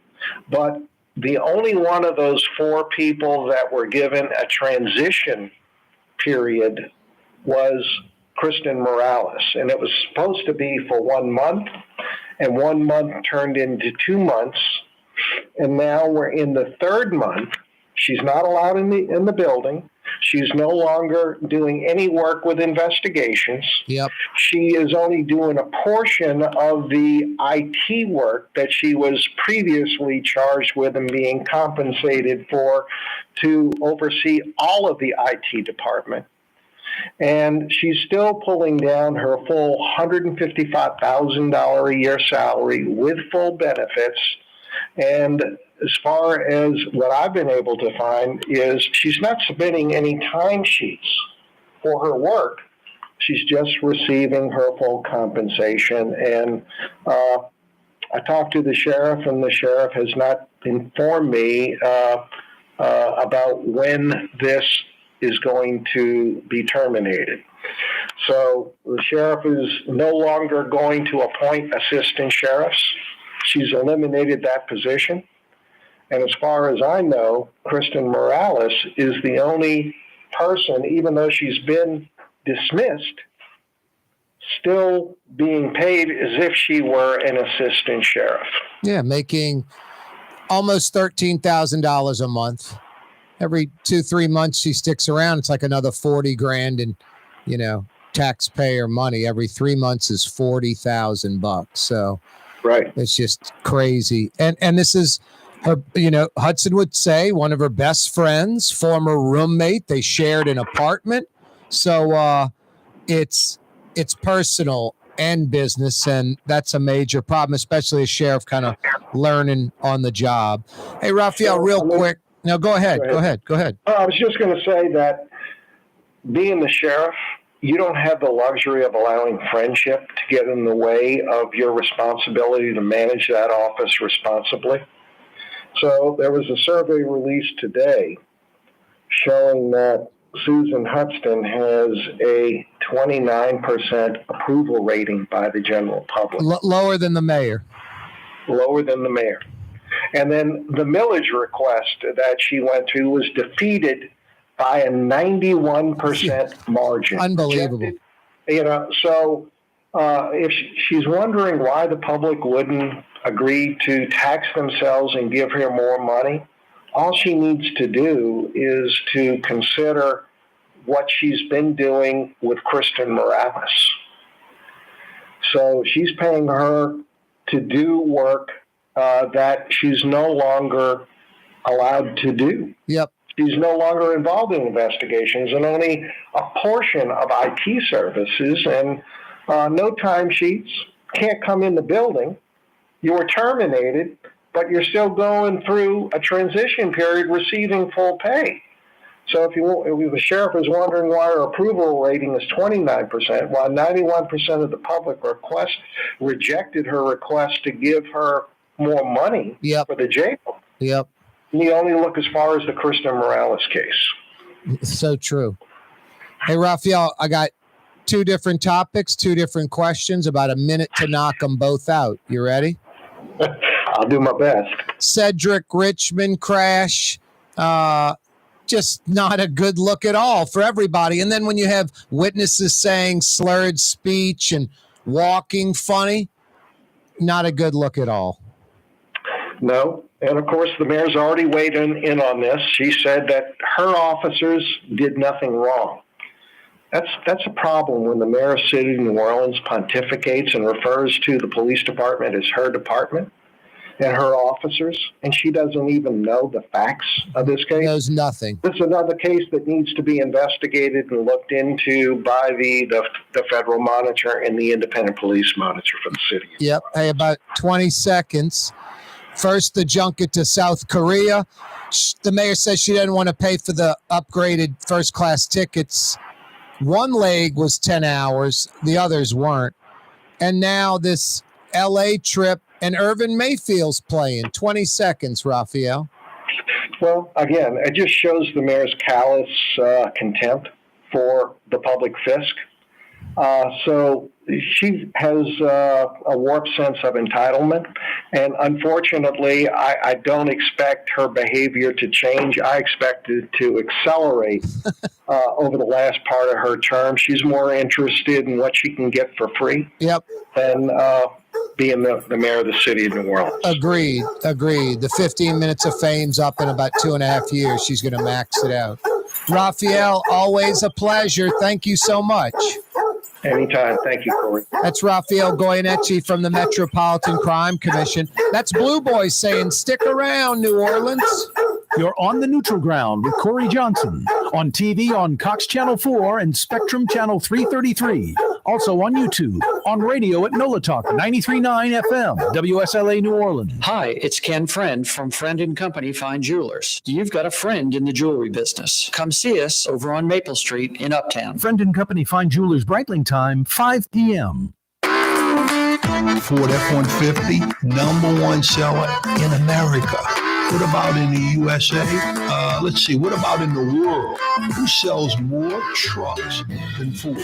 but the only one of those 4 people that were given a transition period was Kristin Morales, and it was supposed to be for 1 month, and 1 month turned into 2 months, and now we're in the 3rd month. She's not allowed in the building. She's no longer doing any work with investigations. Yep. She is only doing a portion of the IT work that she was previously charged with and being compensated for to oversee all of the IT department. And she's still pulling down her full $155,000 a year salary with full benefits. And as far as what I've been able to find is she's not submitting any timesheets for her work. She's just receiving her full compensation. And I talked to the sheriff, and the sheriff has not informed me about when this is going to be terminated. So the sheriff is no longer going to appoint assistant sheriffs. She's eliminated that position. And as far as I know, Kristin Morales is the only person, even though she's been dismissed, still being paid as if she were an assistant sheriff. Yeah, making almost $13,000 a month. Every 2-3 months she sticks around, it's like another 40 grand in, taxpayer money. Every 3 months is $40,000. So right, it's just crazy. And this is her, Hutson would say one of her best friends, former roommate. They shared an apartment. So it's personal and business, and that's a major problem, especially a sheriff kind of learning on the job. Hey, Rafael, real quick. No, go ahead. Go ahead. I was just going to say that being the sheriff, you don't have the luxury of allowing friendship to get in the way of your responsibility to manage that office responsibly. So there was a survey released today showing that Susan Hutson has a 29% approval rating by the general public. Lower than the mayor. Lower than the mayor. And then the millage request that she went to was defeated by a 91% margin. Unbelievable. So if she's wondering why the public wouldn't agree to tax themselves and give her more money, all she needs to do is to consider what she's been doing with Kristin Morales. So she's paying her to do work that she's no longer allowed to do. Yep. She's no longer involved in investigations and only a portion of IT services, and no timesheets, can't come in the building. You were terminated, but you're still going through a transition period receiving full pay. So if the sheriff is wondering why her approval rating is 29%, while 91% of the public rejected her request to give her more money for the jail. Yep. You only look as far as the Kristin Morales case. So true. Hey, Rafael, I got 2 different topics, 2 different questions, about a minute to knock them both out. You ready? I'll do my best. Cedric Richmond crash. Just not a good look at all for everybody. And then when you have witnesses saying slurred speech and walking funny, not a good look at all. No. And of course, the mayor's already weighed in on this. She said that her officers did nothing wrong. That's a problem when the mayor of the city of New Orleans pontificates and refers to the police department as her department and her officers, and she doesn't even know the facts of this case. Knows nothing. This is another case that needs to be investigated and looked into by the federal monitor and the independent police monitor for the city. Yep. Hey, about 20 seconds. First, the junket to South Korea. The mayor says she didn't want to pay for the upgraded first-class tickets. One leg was 10 hours. The others weren't. And now this L.A. trip, and Irvin Mayfield's playing. 20 seconds, Rafael. Well, again, it just shows the mayor's callous contempt for the public fisc. So she has a warped sense of entitlement, and unfortunately, I don't expect her behavior to change. I expect it to accelerate over the last part of her term. She's more interested in what she can get for free than being the mayor of the city of New Orleans. Agreed. The 15 minutes of fame's up in about 2.5 years. She's going to max it out. Rafael, always a pleasure. Thank you so much. Anytime. Thank you, Corey. That's Rafael Goyeneche from the Metropolitan Crime Commission. That's Blue Boys saying, stick around, New Orleans. You're on the neutral ground with Corey Johnson on TV on Cox Channel 4 and Spectrum Channel 333. Also on YouTube, on radio at NOLA Talk 93.9 FM, WSLA New Orleans. Hi, it's Ken Friend from Friend & Company Fine Jewelers. You've got a friend in the jewelry business. Come see us over on Maple Street in Uptown. Friend & Company Fine Jewelers, Breitling time, 5 p.m. Ford F-150, #1 seller in America. What about in the USA? Let's see, what about in the world? Who sells more trucks than Ford?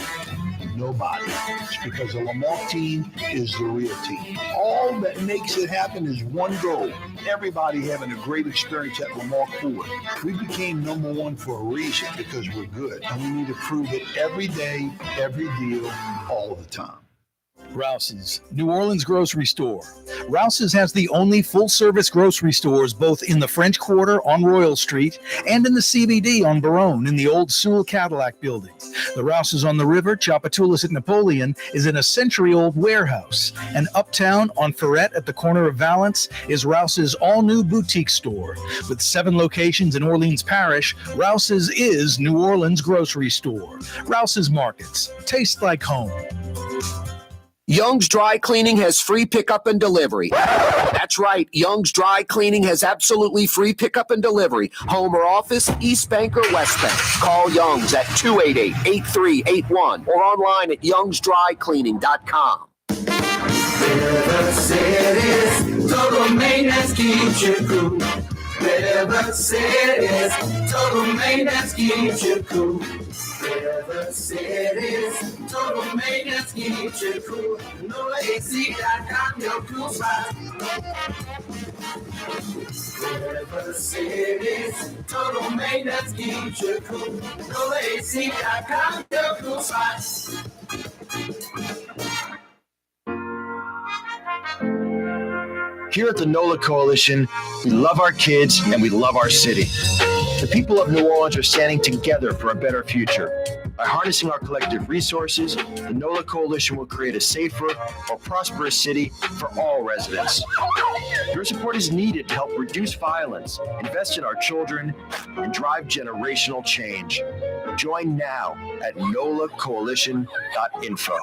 Nobody. It's because the Lamar team is the real team. All that makes it happen is one goal. Everybody having a great experience at Lamar Ford. We became #1 for a reason, because we're good. And we need to prove it every day, every deal, all the time. Rouse's, New Orleans grocery store. Rouse's has the only full-service grocery stores both in the French Quarter on Royal Street and in the CBD on Baronne in the old Sewell Cadillac building. The Rouse's on the river, Tchoupitoulas at Napoleon, is in a century-old warehouse. And uptown on Ferret at the corner of Valence is Rouse's all-new boutique store. With 7 locations in Orleans Parish, Rouse's is New Orleans grocery store. Rouse's Markets. Taste like home. Young's Dry Cleaning has free pickup and delivery. That's right. Young's Dry Cleaning has absolutely free pickup and delivery. Home or office, East Bank or West Bank. Call Young's at 288-8381 or online at youngsdrycleaning.com. River City's total maintenance keeps you cool. River City's total maintenance keeps you cool. River City's total maintenance keeps you cool. NOLAAC.com, your cool spot. River City's total maintenance keeps you cool. NOLAAC.com, your cool spot. Here at the NOLA Coalition, we love our kids and we love our city. The people of New Orleans are standing together for a better future. By harnessing our collective resources, the NOLA Coalition will create a safer, more prosperous city for all residents. Your support is needed to help reduce violence, invest in our children, and drive generational change. Join now at nolacoalition.info.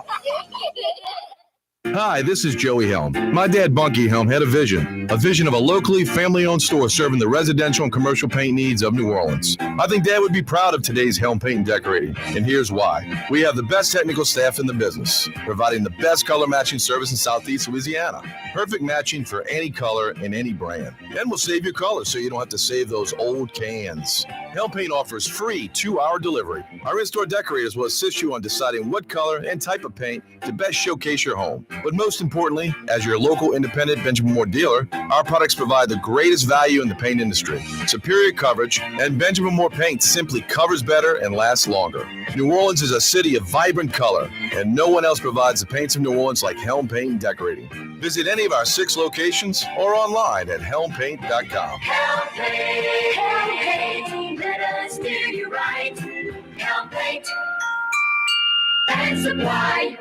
Hi, this is Joey Helm. My dad, Bunky Helm, had a vision of a locally family-owned store serving the residential and commercial paint needs of New Orleans. I think Dad would be proud of today's Helm Paint and Decorating, and here's why. We have the best technical staff in the business, providing the best color matching service in Southeast Louisiana. Perfect matching for any color and any brand. And we'll save your color so you don't have to save those old cans. Helm Paint offers free 2-hour delivery. Our in-store decorators will assist you on deciding what color and type of paint to best showcase your home. But most importantly, as your local independent Benjamin Moore dealer, our products provide the greatest value in the paint industry. Superior coverage, and Benjamin Moore paint simply covers better and lasts longer. New Orleans is a city of vibrant color, and no one else provides the paints of New Orleans like Helm Paint and Decorating. Visit any of our 6 locations or online at helmpaint.com. Helm Paint, Helm Paint, let us do you right. Helm Paint and Supply.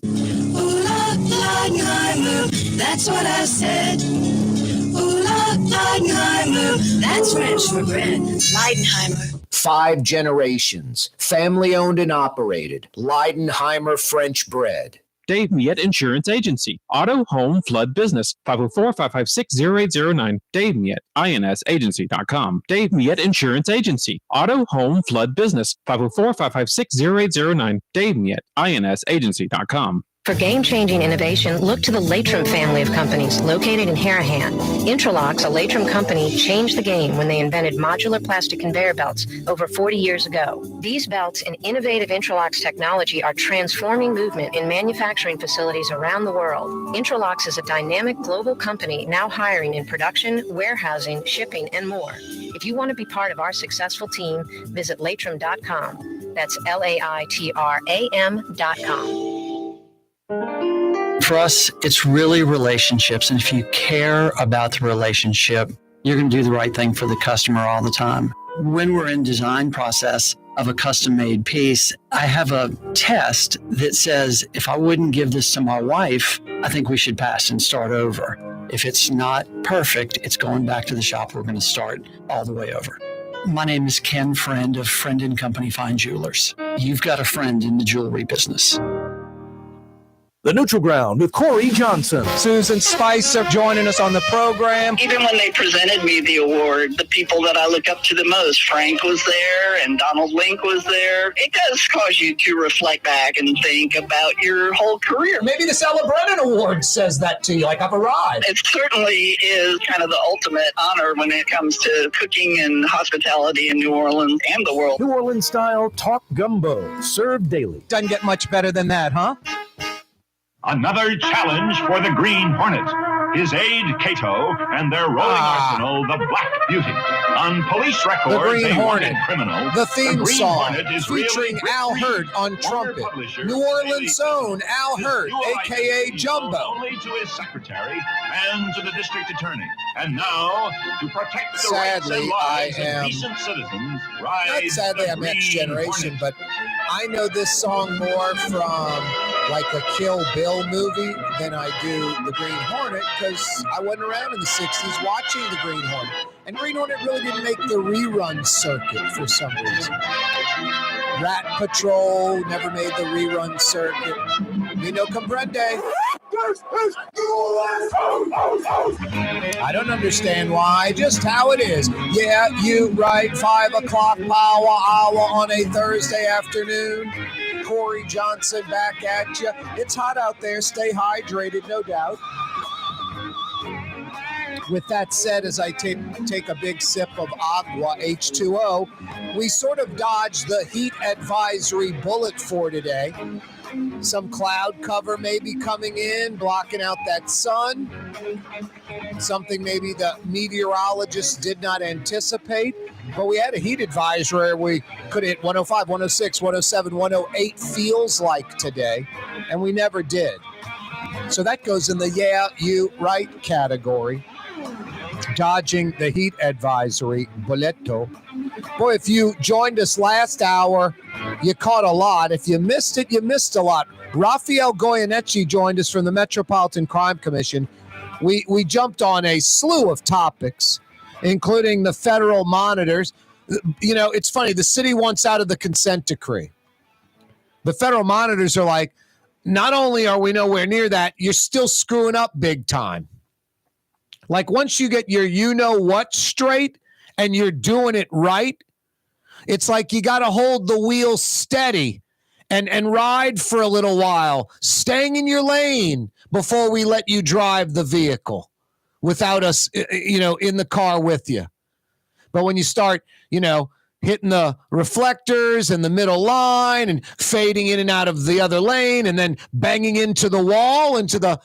Ooh, Leidenheimer, that's what I said. Ooh, Leidenheimer, that's French for bread. Leidenheimer. 5 generations, family-owned and operated. Leidenheimer French Bread. Dave Miette Insurance Agency. Auto, home, flood business. 504-556-0809. Dave Miette, INSagency.com. Dave Miette Insurance Agency. Auto, home, flood business. 504-556-0809. Dave Miette, INSagency.com. For game-changing innovation, look to the Latrim family of companies located in Harahan. Intralox, a Latrim company, changed the game when they invented modular plastic conveyor belts over 40 years ago. These belts and innovative Intralox technology are transforming movement in manufacturing facilities around the world. Intralox is a dynamic global company now hiring in production, warehousing, shipping, and more. If you want to be part of our successful team, visit Latrim.com. That's LAITRAM.com. For us, it's really relationships. And if you care about the relationship, you're going to do the right thing for the customer all the time. When we're in design process of a custom made piece, I have a test that says, if I wouldn't give this to my wife, I think we should pass and start over. If it's not perfect, it's going back to the shop. We're going to start all the way over. My name is Ken Friend of Friend & Company Fine Jewelers. You've got a friend in the jewelry business. The Neutral Ground with Corey Johnson. Susan Spicer joining us on the program. Even when they presented me the award, the people that I look up to the most, Frank was there and Donald Link was there. It does cause you to reflect back and think about your whole career. Maybe the Ella Brennan Award says that to you, like I've arrived. It certainly is kind of the ultimate honor when it comes to cooking and hospitality in New Orleans and the world. New Orleans style talk gumbo, served daily. Doesn't get much better than that, huh? Another challenge for the Green Hornet. His aide, Cato, and their rolling arsenal, the Black Beauty. On police record, the Green Hornet, criminal. The theme song featuring really Al Hurt on trumpet. New Orleans' own Al Hurt, a.k.a. Jumbo. Only to his secretary and to the district attorney. And now, to protect the sadly, rights and lives I am, of decent citizens, not sadly I'm next generation, but I know this song more from like a Kill Bill movie than I do the Green Hornet, because I wasn't around in the 60s watching the Green Hornet. And Green Hornet really didn't make the rerun circuit for some reason. Rat Patrol never made the rerun circuit. Me no comprende. I don't understand why, just how it is. Yeah, you right, 5 o'clock power hour on a Thursday afternoon. Corey Johnson back at you. It's hot out there. Stay hydrated, no doubt. With that said, as I take a big sip of agua, H2O, we sort of dodged the heat advisory bullet for today. Some cloud cover may be coming in, blocking out that sun. Something maybe the meteorologists did not anticipate. But we had a heat advisory. We could hit 105, 106, 107, 108 feels like today, and we never did. So that goes in the yeah, you right category. Dodging the heat advisory, boleto. Boy, if you joined us last hour, you caught a lot. If you missed it, you missed a lot. Rafael Goyeneche joined us from the Metropolitan Crime Commission. We jumped on a slew of topics, including the federal monitors. You know, it's funny. The city wants out of the consent decree. The federal monitors are like, not only are we nowhere near that, you're still screwing up big time. Like once you get your you-know-what straight and you're doing it right, it's like you got to hold the wheel steady and ride for a little while, staying in your lane before we let you drive the vehicle without us, in the car with you. But when you start, hitting the reflectors and the middle line and fading in and out of the other lane and then banging into the wall, into the,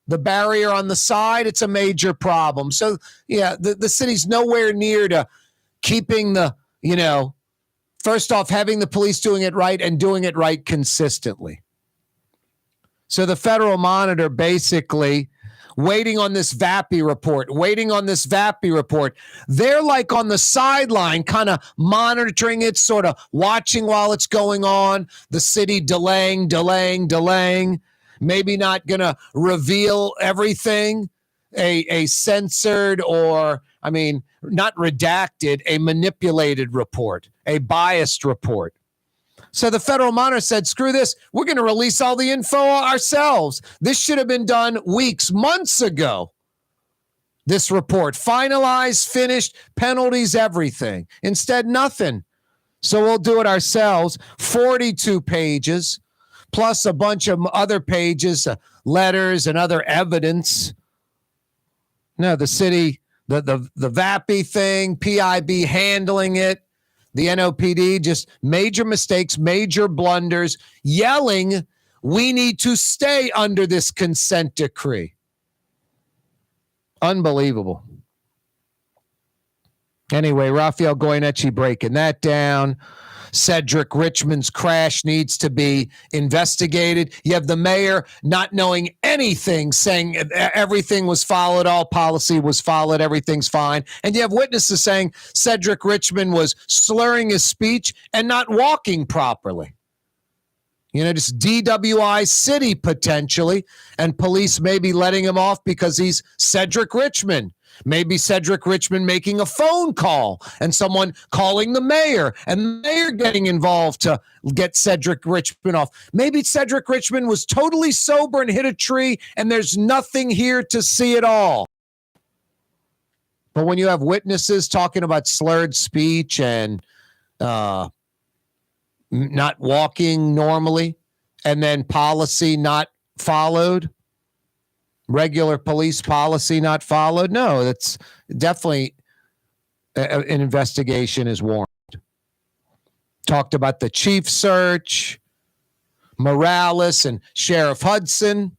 the barrier on the side, it's a major problem. So, yeah, the city's nowhere near to keeping the, first off, having the police doing it right and doing it right consistently. So the federal monitor basically waiting on this Vappie report. They're like on the sideline, kind of monitoring it, sort of watching while it's going on. The city delaying. Maybe not going to reveal everything. A censored or, not redacted, a manipulated report, a biased report. So the federal monitor said, screw this. We're going to release all the info ourselves. This should have been done weeks, months ago. This report, finalized, finished, penalties, everything. Instead, nothing. So we'll do it ourselves. 42 pages. plus a bunch of other pages, letters and other evidence. No, the city, the Vappie thing, PIB handling it, the NOPD, just major mistakes, major blunders, yelling, we need to stay under this consent decree. Unbelievable. Anyway, Rafael Goyeneche breaking that down. Cedric Richmond's crash needs to be investigated. You have the mayor not knowing anything, saying everything was followed, all policy was followed, everything's fine. And you have witnesses saying Cedric Richmond was slurring his speech and not walking properly. You know, just DWI city potentially, and police may be letting him off because he's Cedric Richmond. Maybe Cedric Richmond making a phone call and someone calling the mayor and the mayor getting involved to get Cedric Richmond off. Maybe Cedric Richmond was totally sober and hit a tree and there's nothing here to see at all. But when you have witnesses talking about slurred speech and not walking normally and then policy not followed, regular police policy not followed. No, that's definitely an investigation is warranted. Talked about the chief search, Morales and Sheriff Hutson.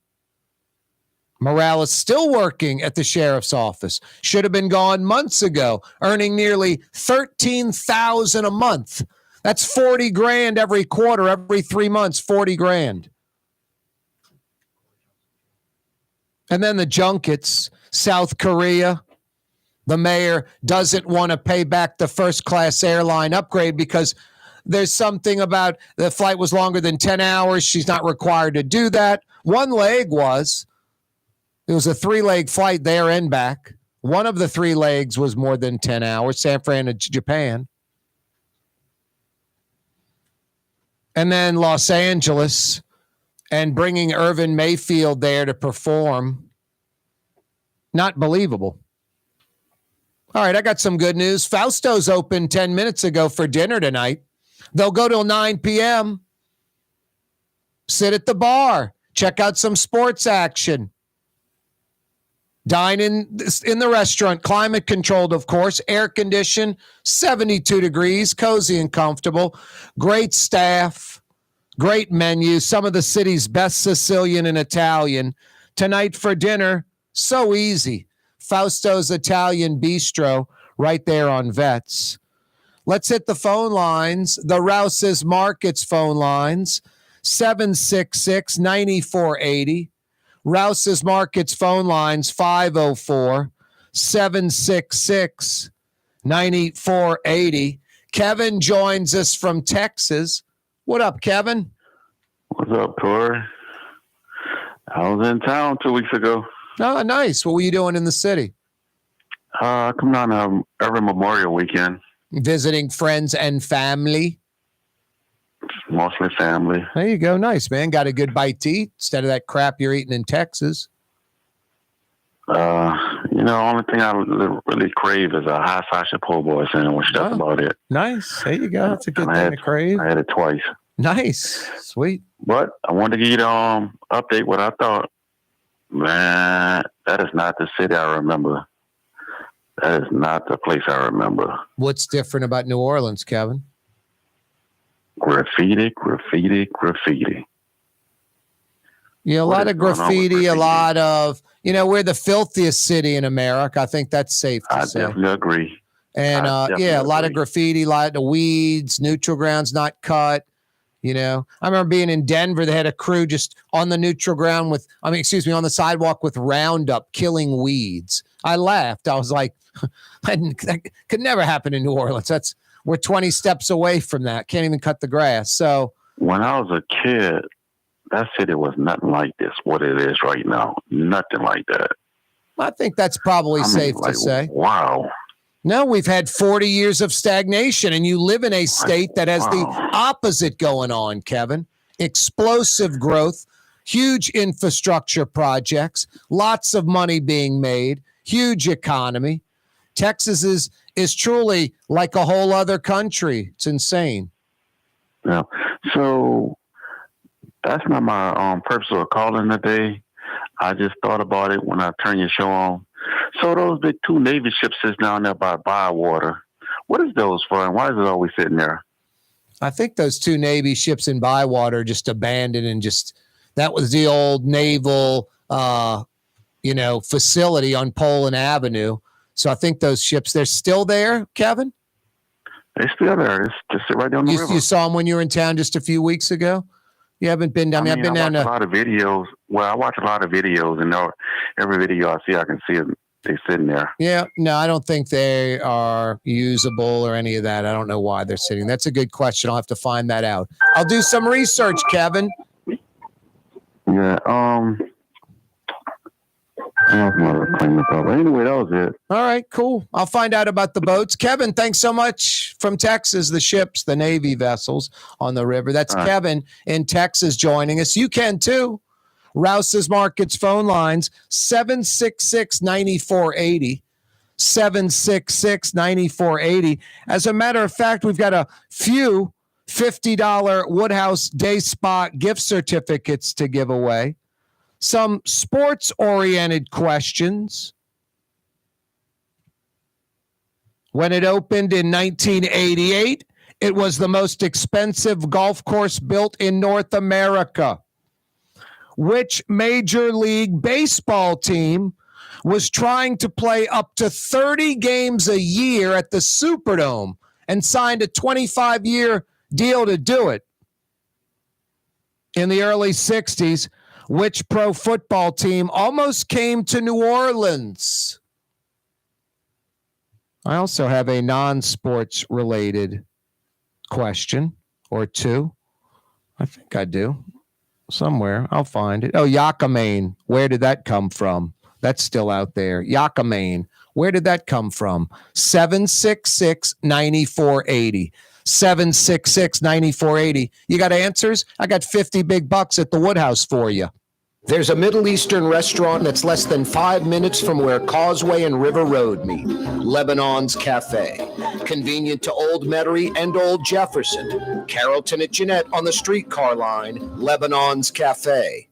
Morales still working at the sheriff's office. Should have been gone months ago, earning nearly $13,000 a month. That's 40 grand every quarter, every 3 months, 40 grand. And then the Junkets, South Korea, the mayor doesn't want to pay back the first-class airline upgrade because there's something about the flight was longer than 10 hours. She's not required to do that. One leg was. It was a 3-leg flight there and back. One of the 3 legs was more than 10 hours, San Fran to Japan. And then Los Angeles and bringing Irvin Mayfield there to perform. Not believable. All right, I got some good news. Fausto's open 10 minutes ago for dinner tonight. They'll go till 9 p.m. Sit at the bar. Check out some sports action. Dine in the restaurant. Climate controlled, of course. Air conditioned. 72 degrees. Cozy and comfortable. Great staff. Great menu, some of the city's best Sicilian and Italian. Tonight for dinner, so easy. Fausto's Italian Bistro, right there on Vets. Let's hit the phone lines, the Rouse's Markets phone lines, 766-9480. Rouse's Markets phone lines, 504-766-9480. Kevin joins us from Texas. What up, Kevin? What's up, Corey? I was in town 2 weeks ago. Oh, nice. What were you doing in the city? Come down every Memorial weekend. Visiting friends and family? Mostly family. There you go. Nice, man. Got a good bite to eat instead of that crap you're eating in Texas. Only thing I really crave is a high fashion po' boy sandwich. That's about it. Nice. There you go. That's a good thing to crave. I had it twice. Nice. Sweet. But I wanted to give you the update what I thought. Man, that is not the city I remember. That is not the place I remember. What's different about New Orleans, Kevin? Graffiti, graffiti, graffiti. Yeah, a lot of graffiti, a lot of, we're the filthiest city in America. I think that's safe to say. I definitely agree. And, a lot of graffiti, a lot of weeds, neutral grounds not cut. I remember being in Denver. They had a crew just on the neutral ground on the sidewalk with Roundup killing weeds. I laughed. I was like, that could never happen in New Orleans. We're 20 steps away from that. Can't even cut the grass. So when I was a kid, that city was nothing like this, what it is right now. Nothing like that. I think that's probably safe to say. Wow. No, we've had 40 years of stagnation, and you live in a state that has the opposite going on, Kevin. Explosive growth, huge infrastructure projects, lots of money being made, huge economy. Texas is truly like a whole other country. It's insane. Yeah. So That's not my purpose of calling today. I just thought about it when I turned your show on. So those big 2 Navy ships is down there by Bywater. What is those for, and why is it always sitting there? I think those 2 Navy ships in Bywater are just abandoned and that was the old naval, facility on Poland Avenue. So I think those ships, they're still there, Kevin? They're still there. It's just right down the river. You saw them when you were in town just a few weeks ago? You haven't been down. I've been down. I watch a lot of videos. Well, I watch a lot of videos, and every video I see, I can see them. They're sitting there. Yeah, no, I don't think they are usable or any of that. I don't know why they're sitting. That's a good question. I'll have to find that out. I'll do some research, Kevin. Yeah. Anyway, that was it. All right, cool. I'll find out about the boats. Kevin, thanks so much from Texas, the ships, the Navy vessels on the river. That's right. Kevin in Texas joining us. You can too. Rouse's Markets phone lines, 766-9480. 766-9480. As a matter of fact, we've got a few $50 Woodhouse Day Spa gift certificates to give away. Some sports-oriented questions. When it opened in 1988, it was the most expensive golf course built in North America. Which Major League Baseball team was trying to play up to 30 games a year at the Superdome and signed a 25-year deal to do it? In the early 60s, which pro football team almost came to New Orleans? I also have a non-sports related question or two. I think I do. Somewhere. I'll find it. Oh, Yakamain. Where did that come from? That's still out there. Yakamain. Where did that come from? 766-9480. 766-9480. You got answers? I got $50 at the Woodhouse for you. There's a Middle Eastern restaurant that's less than 5 minutes from where Causeway and River Road meet. Lebanon's Cafe. Convenient to Old Metairie and Old Jefferson. Carrollton at Jeanette on the streetcar line. Lebanon's Cafe.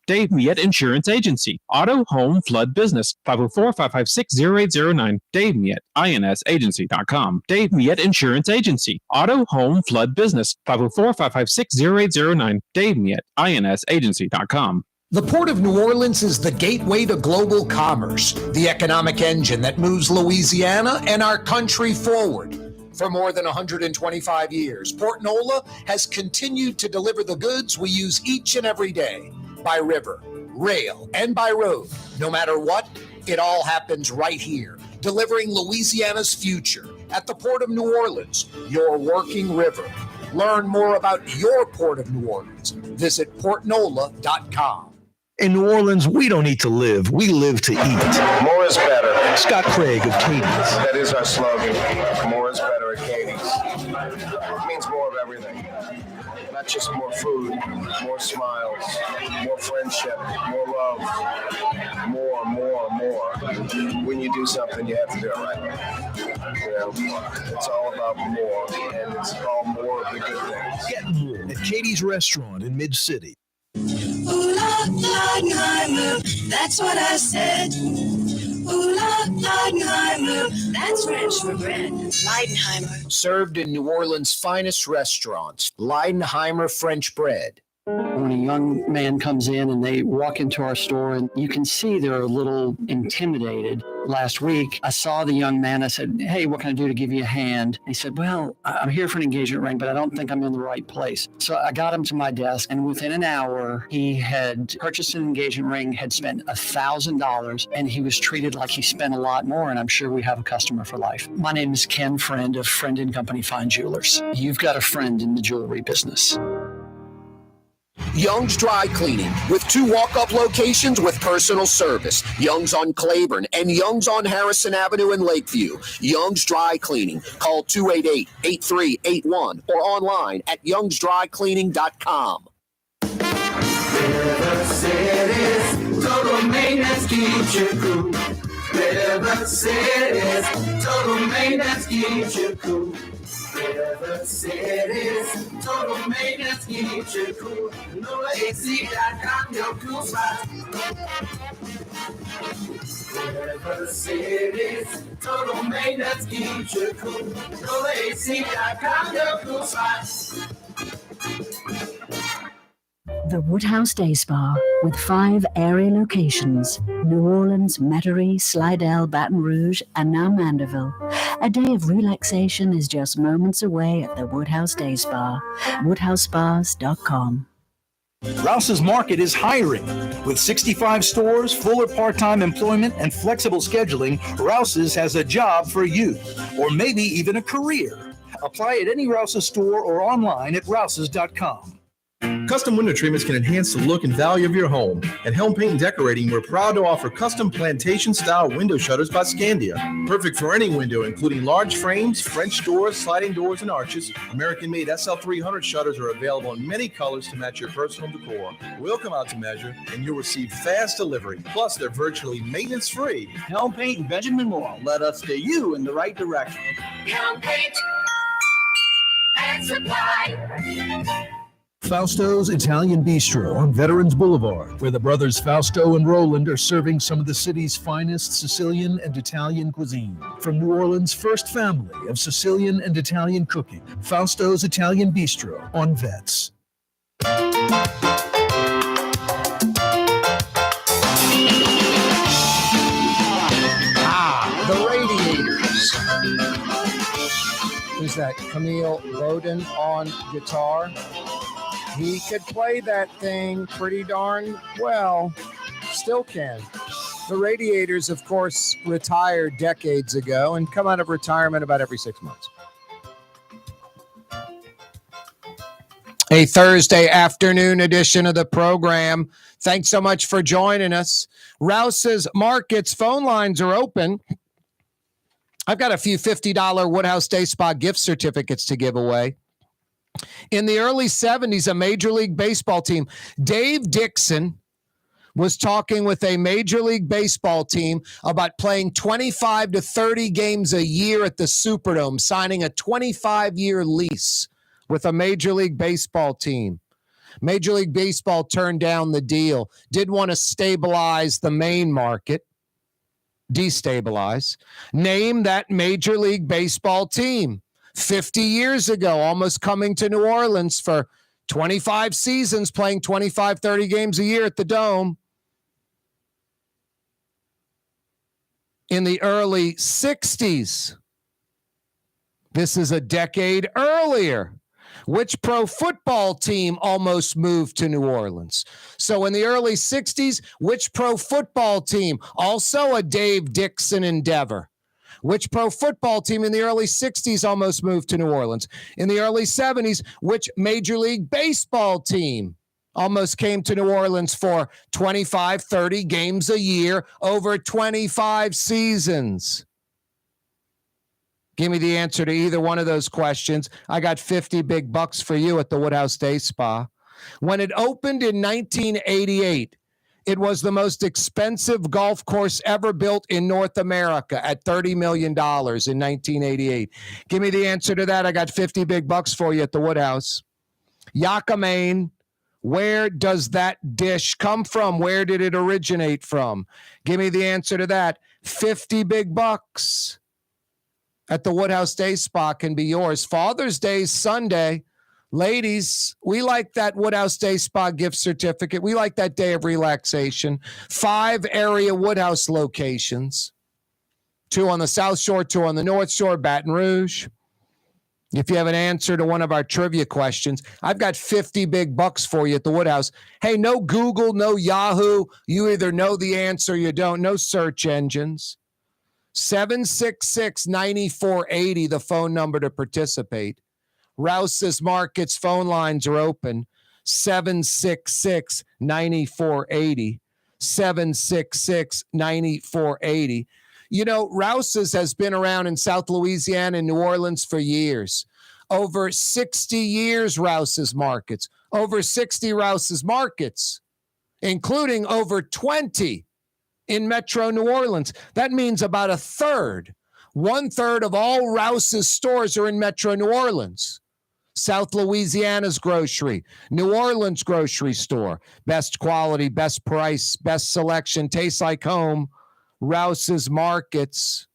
Dave Miette Insurance Agency. Auto, home, flood, business. 504-556-0809. Dave Miette, INSagency.com. Dave Miette Insurance Agency. Auto, home, flood, business. 504-556-0809. Dave Miette, INSagency.com. The Port of New Orleans is the gateway to global commerce, the economic engine that moves Louisiana and our country forward. For more than 125 years, Port Nola has continued to deliver the goods we use each and every day, by river, rail, and by road. No matter what, it all happens right here, delivering Louisiana's future at the Port of New Orleans, your working river. Learn more about your Port of New Orleans. Visit portnola.com. In New Orleans, we don't eat to live. We live to eat. More is better. Scott Craig of Katie's. That is our slogan. More is better at Katie's. It means more of everything. Not just more food, more smiles, more friendship, more love, more. When you do something, you have to do it right. It's all about more, and it's all more of the good things. Get more at Katie's Restaurant in Mid-City. Ooh, Leidenheimer, that's what I said. Ooh, Leidenheimer, that's French for bread. Leidenheimer. Served in New Orleans' finest restaurants, Leidenheimer French bread. When a young man comes in and they walk into our store, and you can see they're a little intimidated. Last week, I saw the young man. I said, "Hey, what can I do to give you a hand?" He said, "Well, I'm here for an engagement ring, but I don't think I'm in the right place." So I got him to my desk, and within an hour, he had purchased an engagement ring, had spent $1,000, and he was treated like he spent a lot more, and I'm sure we have a customer for life. My name is Ken Friend of Friend & Company Fine Jewelers. You've got a friend in the jewelry business. Young's Dry Cleaning, with 2 walk-up locations with personal service. Young's on Claiborne and Young's on Harrison Avenue in Lakeview. Young's Dry Cleaning. Call 288-8381 or online at youngsdrycleaning.com. River City's total maintenance keeps you cool. River City's total maintenance keeps you cool. River City's total maintenance keeps you cool. NolaAC.com, your cool spot. River City's total maintenance keeps you cool. NolaAC.com, your cool spot. The Woodhouse Day Spa, with 5 area locations: New Orleans, Metairie, Slidell, Baton Rouge, and now Mandeville. A day of relaxation is just moments away at the Woodhouse Day Spa. WoodhouseSpas.com. Rouse's Market is hiring. With 65 stores, full or part-time employment, and flexible scheduling, Rouse's has a job for you, or maybe even a career. Apply at any Rouse's store or online at rouses.com. Custom window treatments can enhance the look and value of your home. At Helm Paint and Decorating, we're proud to offer custom plantation-style window shutters by Scandia. Perfect for any window, including large frames, French doors, sliding doors, and arches. American-made SL300 shutters are available in many colors to match your personal decor. We'll come out to measure, and you'll receive fast delivery. Plus, they're virtually maintenance-free. Helm Paint and Benjamin Moore, let us steer you in the right direction. Helm Paint and Supply. Fausto's Italian Bistro on Veterans Boulevard, where the brothers Fausto and Roland are serving some of the city's finest Sicilian and Italian cuisine. From New Orleans' first family of Sicilian and Italian cooking, Fausto's Italian Bistro on Vets. The Radiators. Who's that? Camille Bowden on guitar. He could play that thing pretty darn well. Still can. The Radiators, of course, retired decades ago and come out of retirement about every 6 months. A Thursday afternoon edition of the program. Thanks so much for joining us. Rouse's Markets phone lines are open. I've got a few $50 Woodhouse Day Spa gift certificates to give away. In the early 70s, a Major League Baseball team, Dave Dixon, was talking with a Major League Baseball team about playing 25 to 30 games a year at the Superdome, signing a 25-year lease with a Major League Baseball team. Major League Baseball turned down the deal, did want to stabilize the main market, destabilize. Name that Major League Baseball team. 50 years ago, almost coming to New Orleans for 25 seasons, playing 25, 30 games a year at the Dome. In the early 60s, this is a decade earlier, which pro football team almost moved to New Orleans? So in the early 60s, which pro football team, also a Dave Dixon endeavor? Which pro football team in the early 60s almost moved to New Orleans? In the early 70s, which Major League Baseball team almost came to New Orleans for 25, 30 games a year over 25 seasons? Give me the answer to either one of those questions. I got 50 big bucks for you at the Woodhouse Day Spa. When it opened in 1988, it was the most expensive golf course ever built in North America at $30 million in 1988. Give me the answer to that. I got 50 big bucks for you at the Woodhouse. Yucca, Maine. Where does that dish come from? Where did it originate from? Give me the answer to that. 50 big bucks at the Woodhouse Day Spa can be yours. Father's Day is Sunday. Ladies, we like that Woodhouse Day Spa gift certificate. We like that day of relaxation. 5 area Woodhouse locations. 2 on the South Shore, 2 on the North Shore, Baton Rouge. If you have an answer to one of our trivia questions, I've got 50 big bucks for you at the Woodhouse. Hey, no Google, no Yahoo. You either know the answer or you don't. No search engines. 766-9480, the phone number to participate. Rouse's Markets phone lines are open. 766-9480. 766-9480. You know, Rouse's has been around in South Louisiana and New Orleans for years. Over 60 years, Rouse's Markets. Over 60 Rouse's Markets, including over 20 in Metro New Orleans. That means about a third. 1/3 of all Rouse's stores are in Metro New Orleans. South Louisiana's grocery, New Orleans grocery store, best quality, best price, best selection, tastes like home. Rouse's Markets.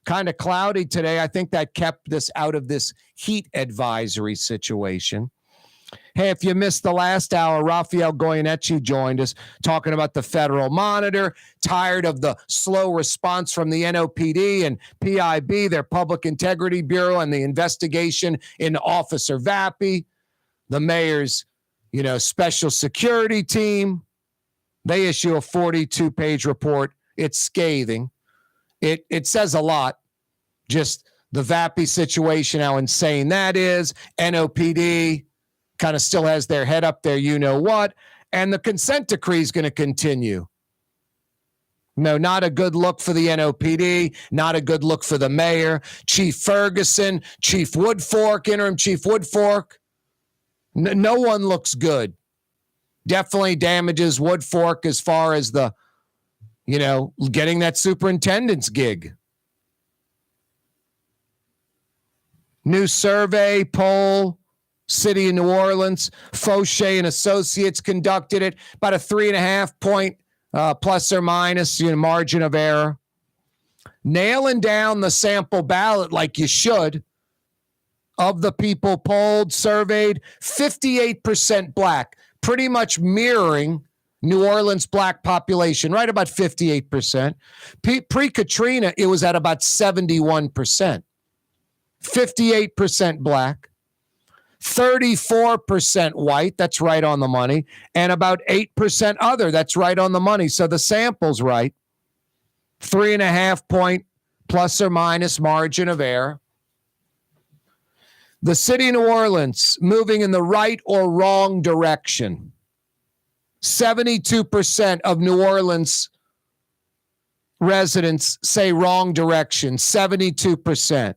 Kind of cloudy today. I think that kept this out of this heat advisory situation. Hey, if you missed the last hour, Rafael Goyeneche joined us talking about the Federal Monitor, tired of the slow response from the NOPD and PIB, their Public Integrity Bureau, and the investigation into Officer Vappie, the mayor's, special security team. They issue a 42-page report. It's scathing. It says a lot. Just the Vappie situation, how insane that is. NOPD kind of still has their head up there, what. And the consent decree is going to continue. No, not a good look for the NOPD, not a good look for the mayor. Chief Ferguson, Chief Woodfork, Interim Chief Woodfork. No one looks good. Definitely damages Woodfork as far as the, getting that superintendent's gig. New survey, poll, City of New Orleans, Faucheux and Associates conducted it, about a 3.5 point plus or minus margin of error. Nailing down the sample ballot like you should. Of the people polled, surveyed, 58% black, pretty much mirroring New Orleans black population, right about 58%. Pre-Katrina, it was at about 71%. 58% black. 34% white, that's right on the money, and about 8% other, that's right on the money. So the sample's right. 3.5 point plus or minus margin of error. The city of New Orleans moving in the right or wrong direction. 72% of New Orleans residents say wrong direction, 72%.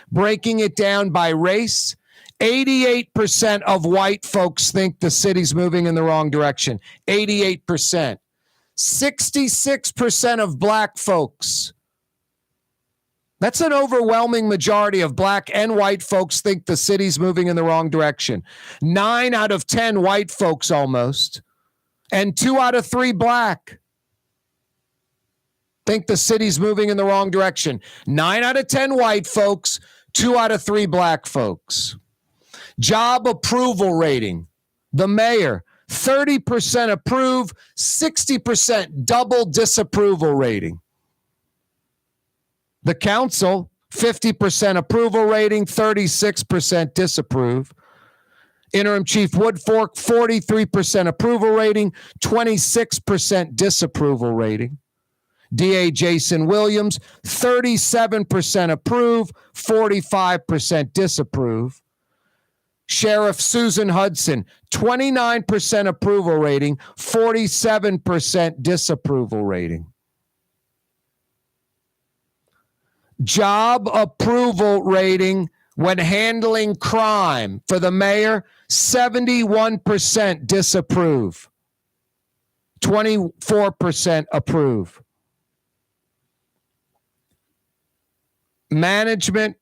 Breaking it down by race, 88% of white folks think the city's moving in the wrong direction. 88%. 66% of black folks. That's an overwhelming majority of black and white folks think the city's moving in the wrong direction. 9 out of 10 white folks almost. And 2 out of 3 black think the city's moving in the wrong direction. 9 out of 10 white folks, 2 out of 3 black folks. Job approval rating. The mayor, 30% approve, 60% double disapproval rating. The council, 50% approval rating, 36% disapprove. Interim Chief Woodfork, 43% approval rating, 26% disapproval rating. DA Jason Williams, 37% approve, 45% disapprove. Sheriff Susan Hutson, 29% approval rating, 47% disapproval rating. Job approval rating when handling crime for the mayor, 71% disapprove, 24% approve. Management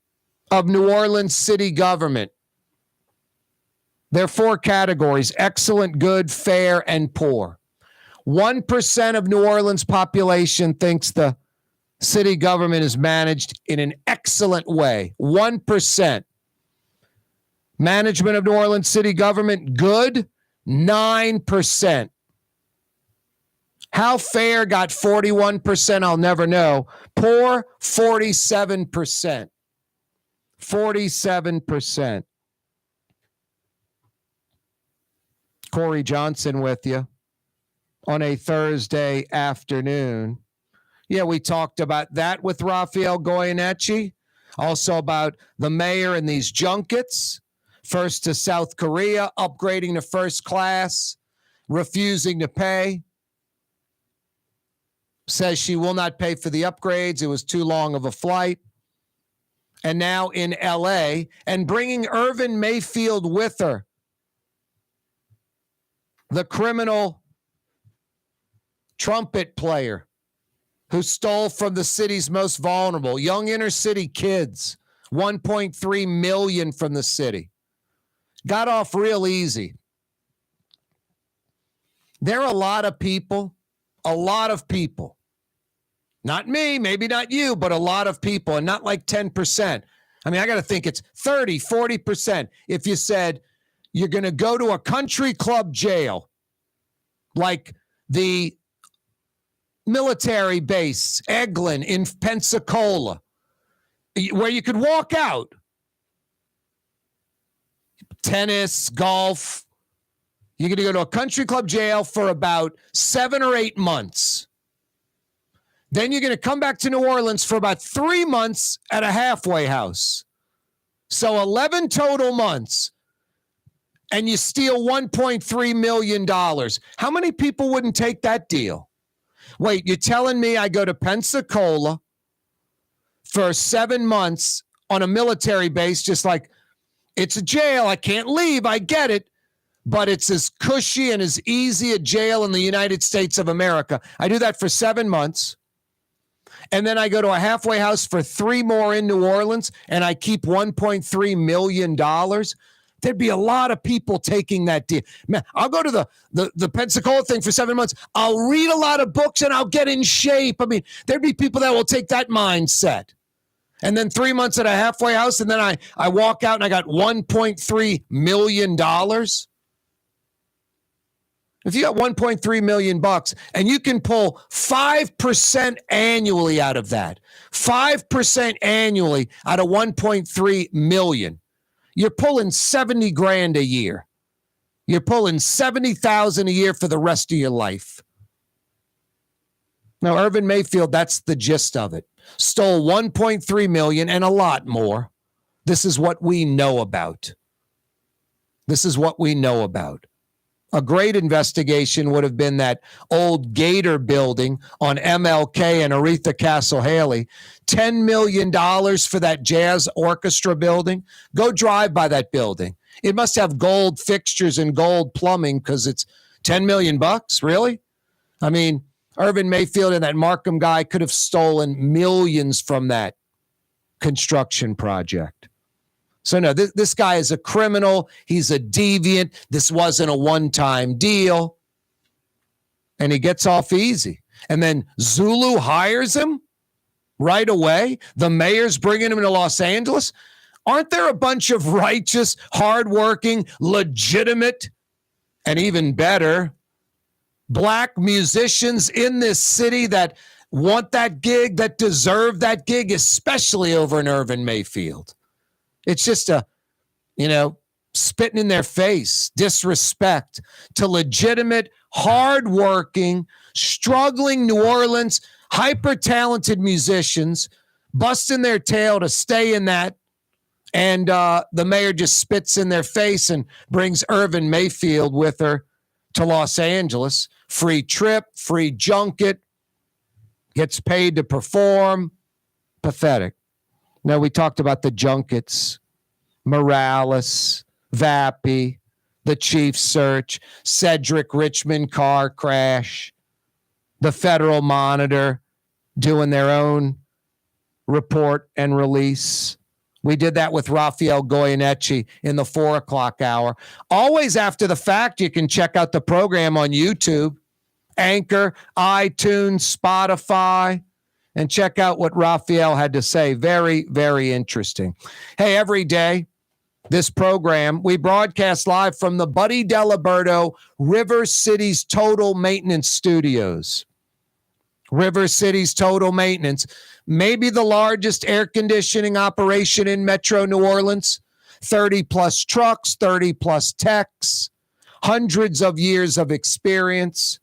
of New Orleans city government. There are 4 categories: excellent, good, fair, and poor. 1% of New Orleans population thinks the city government is managed in an excellent way. 1%. Management of New Orleans city government, good, 9%. How fair got 41%, I'll never know. Poor, 47%. 47%. Corey Johnson with you on a Thursday afternoon. Yeah, we talked about that with Rafael Goyeneche. Also about the mayor and these junkets. First to South Korea, upgrading to first class, refusing to pay. Says she will not pay for the upgrades. It was too long of a flight. And now in L.A. and bringing Irvin Mayfield with her. The criminal trumpet player who stole from the city's most vulnerable, young inner city kids, 1.3 million from the city. Got off real easy. There are a lot of people, not me, maybe not you, but a lot of people, and not like 10%. I mean, I got to think it's 30, 40%. If you said you're going to go to a country club jail, like the military base, Eglin in Pensacola, where you could walk out, tennis, golf, you're going to go to a country club jail for about 7 or 8 months. Then you're going to come back to New Orleans for about 3 months at a halfway house. So 11 total months. And you steal $1.3 million. How many people wouldn't take that deal? Wait, you're telling me I go to Pensacola for 7 months on a military base, just like it's a jail. I can't leave. I get it. But it's as cushy and as easy a jail in the United States of America. I do that for 7 months. And then I go to a halfway house for 3 more in New Orleans, and I keep $1.3 million. There'd be a lot of people taking that deal. Man, I'll go to the Pensacola thing for 7 months. I'll read a lot of books, and I'll get in shape. I mean, there'd be people that will take that mindset. And then 3 months at a halfway house, and then I walk out, and I got $1.3 million. If you got $1.3 million and you can pull 5% annually out of that, 5% annually out of 1.3 million, you're pulling 70 grand a year. You're pulling 70,000 a year for the rest of your life. Now, Irvin Mayfield, that's the gist of it. Stole 1.3 million and a lot more. This is what we know about. This is what we know about. A great investigation would have been that old Gator building on MLK and Aretha Castle Haley. $10 million for that jazz orchestra building. Go drive by that building. It must have gold fixtures and gold plumbing because it's $10 million. Really? I mean, Irvin Mayfield and that Markham guy could have stolen millions from that construction project. So no, this guy is a criminal. He's a deviant. This wasn't a one-time deal. And he gets off easy. And then Zulu hires him right away. The mayor's bringing him to Los Angeles. Aren't there a bunch of righteous, hardworking, legitimate, and even better, black musicians in this city that want that gig, that deserve that gig, especially over in Irvin Mayfield? It's just spitting in their face, disrespect to legitimate, hardworking, struggling New Orleans, hyper-talented musicians, busting their tail to stay in that. And the mayor just spits in their face and brings Irvin Mayfield with her to Los Angeles. Free trip, free junket, gets paid to perform. Pathetic. Now, we talked about the Junkets, Morales, Vappie, the Chiefs search, Cedric Richmond car crash, the Federal Monitor doing their own report and release. We did that with Rafael Goyeneche in the 4 o'clock hour. Always after the fact, you can check out the program on YouTube, Anchor, iTunes, Spotify, and check out what Rafael had to say. Very, very interesting. Hey, every day, this program, we broadcast live from the Buddy Diliberto River Cities Total Maintenance Studios. River Cities Total Maintenance, maybe the largest air conditioning operation in Metro New Orleans. 30-plus trucks, 30-plus techs, hundreds of years of experience.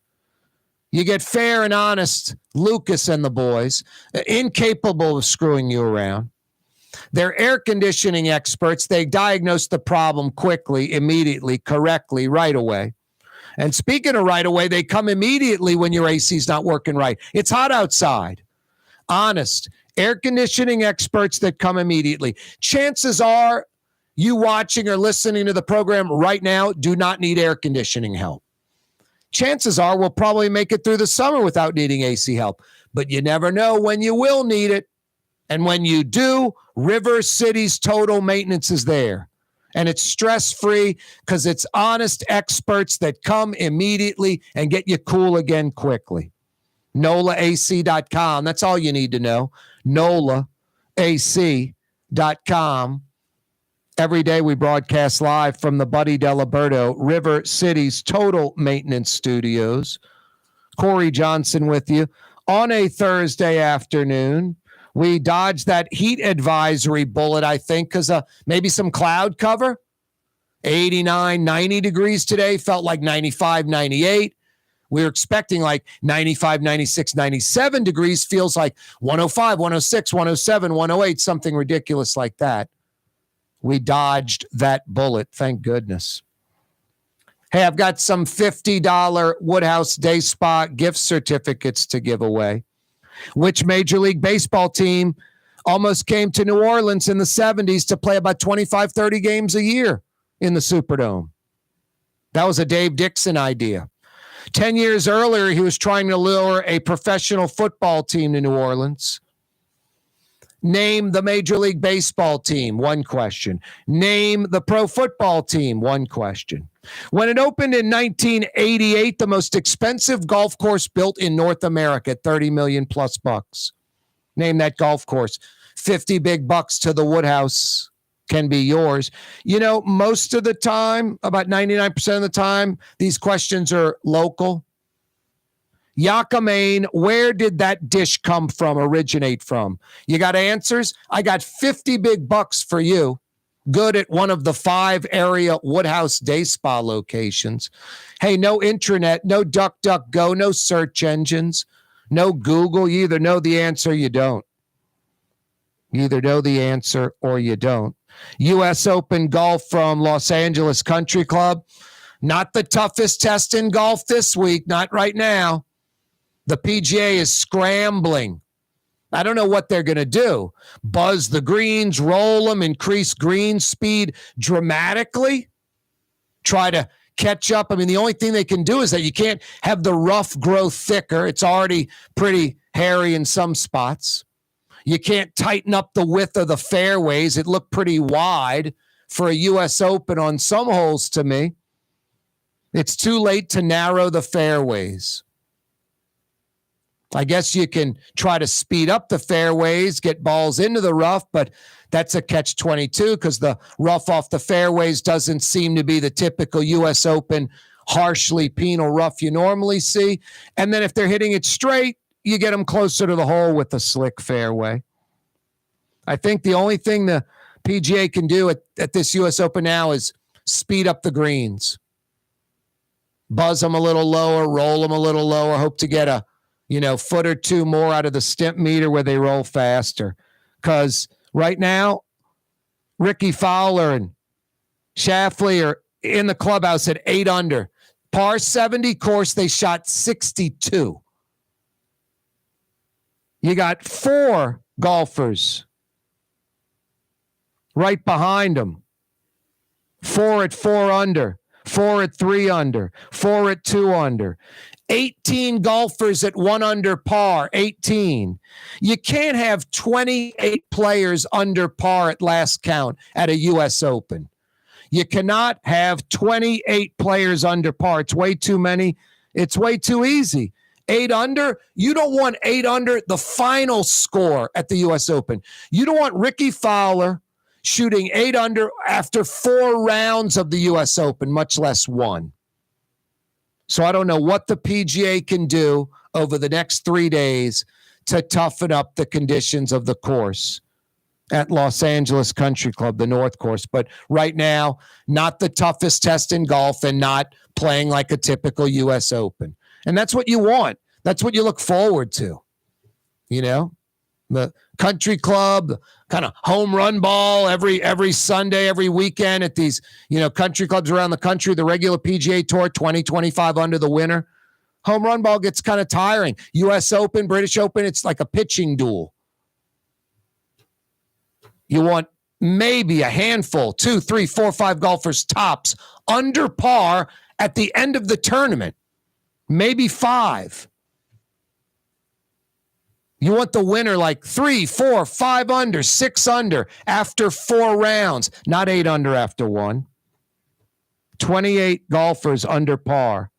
You get fair and honest Lucas and the boys, incapable of screwing you around. They're air conditioning experts. They diagnose the problem quickly, immediately, correctly, right away. And speaking of right away, they come immediately when your AC's not working right. It's hot outside. Honest. Air conditioning experts that come immediately. Chances are you watching or listening to the program right now do not need air conditioning help. Chances are we'll probably make it through the summer without needing AC help. but you never know when you will need it. And when you do, River City's Total Maintenance is there. And it's stress-free because it's honest experts that come immediately and get you cool again quickly. NOLAAC.com. That's all you need to know. NOLAAC.com. Every day we broadcast live from the Buddy Diliberto River City's Total Maintenance Studios. Corey Johnson with you on a Thursday afternoon. We dodged that heat advisory bullet, I think, because maybe some cloud cover. 89, 90 degrees today. Felt like 95, 98. We were expecting like 95, 96, 97 degrees. Feels like 105, 106, 107, 108, something ridiculous like that. We dodged that bullet. Thank goodness. Hey, I've got some $50 Woodhouse Day Spa gift certificates to give away. Which Major League Baseball team almost came to New Orleans in the 70s to play about 25, 30 games a year in the Superdome? That was a Dave Dixon idea. 10 years earlier, he was trying to lure a professional football team to New Orleans. Name the Major League Baseball team, one question. Name the pro football team, one question. When it opened in 1988, the most expensive golf course built in North America, $30 million plus bucks. Name that golf course. 50 big bucks to the Woodhouse can be yours. You know, most of the time, about 99% of the time, these questions are local. Yucca, Maine, where did that dish come from, originate from? You got answers? I got 50 big bucks for you. Good at one of the 5 area Woodhouse Day Spa locations. Hey, no intranet, no DuckDuckGo, no search engines, no Google. You either know the answer or you don't. You either know the answer or you don't. U.S. Open golf from Los Angeles Country Club. Not the toughest test in golf this week, not right now. The PGA is scrambling. I don't know what they're going to do. Buzz the greens, roll them, increase green speed dramatically. Try to catch up. I mean, the only thing they can do is that you can't have the rough grow thicker. It's already pretty hairy in some spots. You can't tighten up the width of the fairways. It looked pretty wide for a U.S. Open on some holes to me. It's too late to narrow the fairways. I guess you can try to speed up the fairways, get balls into the rough, but that's a catch-22 because the rough off the fairways doesn't seem to be the typical U.S. Open harshly penal rough you normally see. And then if they're hitting it straight, you get them closer to the hole with a slick fairway. I think the only thing the PGA can do at this U.S. Open now is speed up the greens. Buzz them a little lower, roll them a little lower, hope to get a foot or two more out of the stimp meter where they roll faster. Because right now, Ricky Fowler and Schauffele are in the clubhouse at 8 under. Par 70 course, they shot 62. You got 4 golfers right behind them. 4 at 4 under, 4 at 3 under, 4 at 2 under. 18 golfers at 1 under par, 18. You can't have 28 players under par at last count at a U.S. Open. You cannot have 28 players under par. It's way too many. It's way too easy. 8 under, you don't want 8 under the final score at the U.S. Open. You don't want Ricky Fowler shooting 8 under after 4 rounds of the U.S. Open, much less 1. So I don't know what the PGA can do over the next 3 days to toughen up the conditions of the course at Los Angeles Country Club, the North Course. But right now, not the toughest test in golf and not playing like a typical U.S. Open. And that's what you want. That's what you look forward to. The country club, kind of home run ball every Sunday, every weekend at these, country clubs around the country, the regular PGA Tour, 20, 25 under the winner. Home run ball gets kind of tiring. U.S. Open, British Open, it's like a pitching duel. You want maybe a handful, 2, 3, 4, 5 golfers tops under par at the end of the tournament. Maybe 5. You want the winner like 3, 4, 5 under, 6 under after 4 rounds, not 8 under after 1. 28 golfers under par.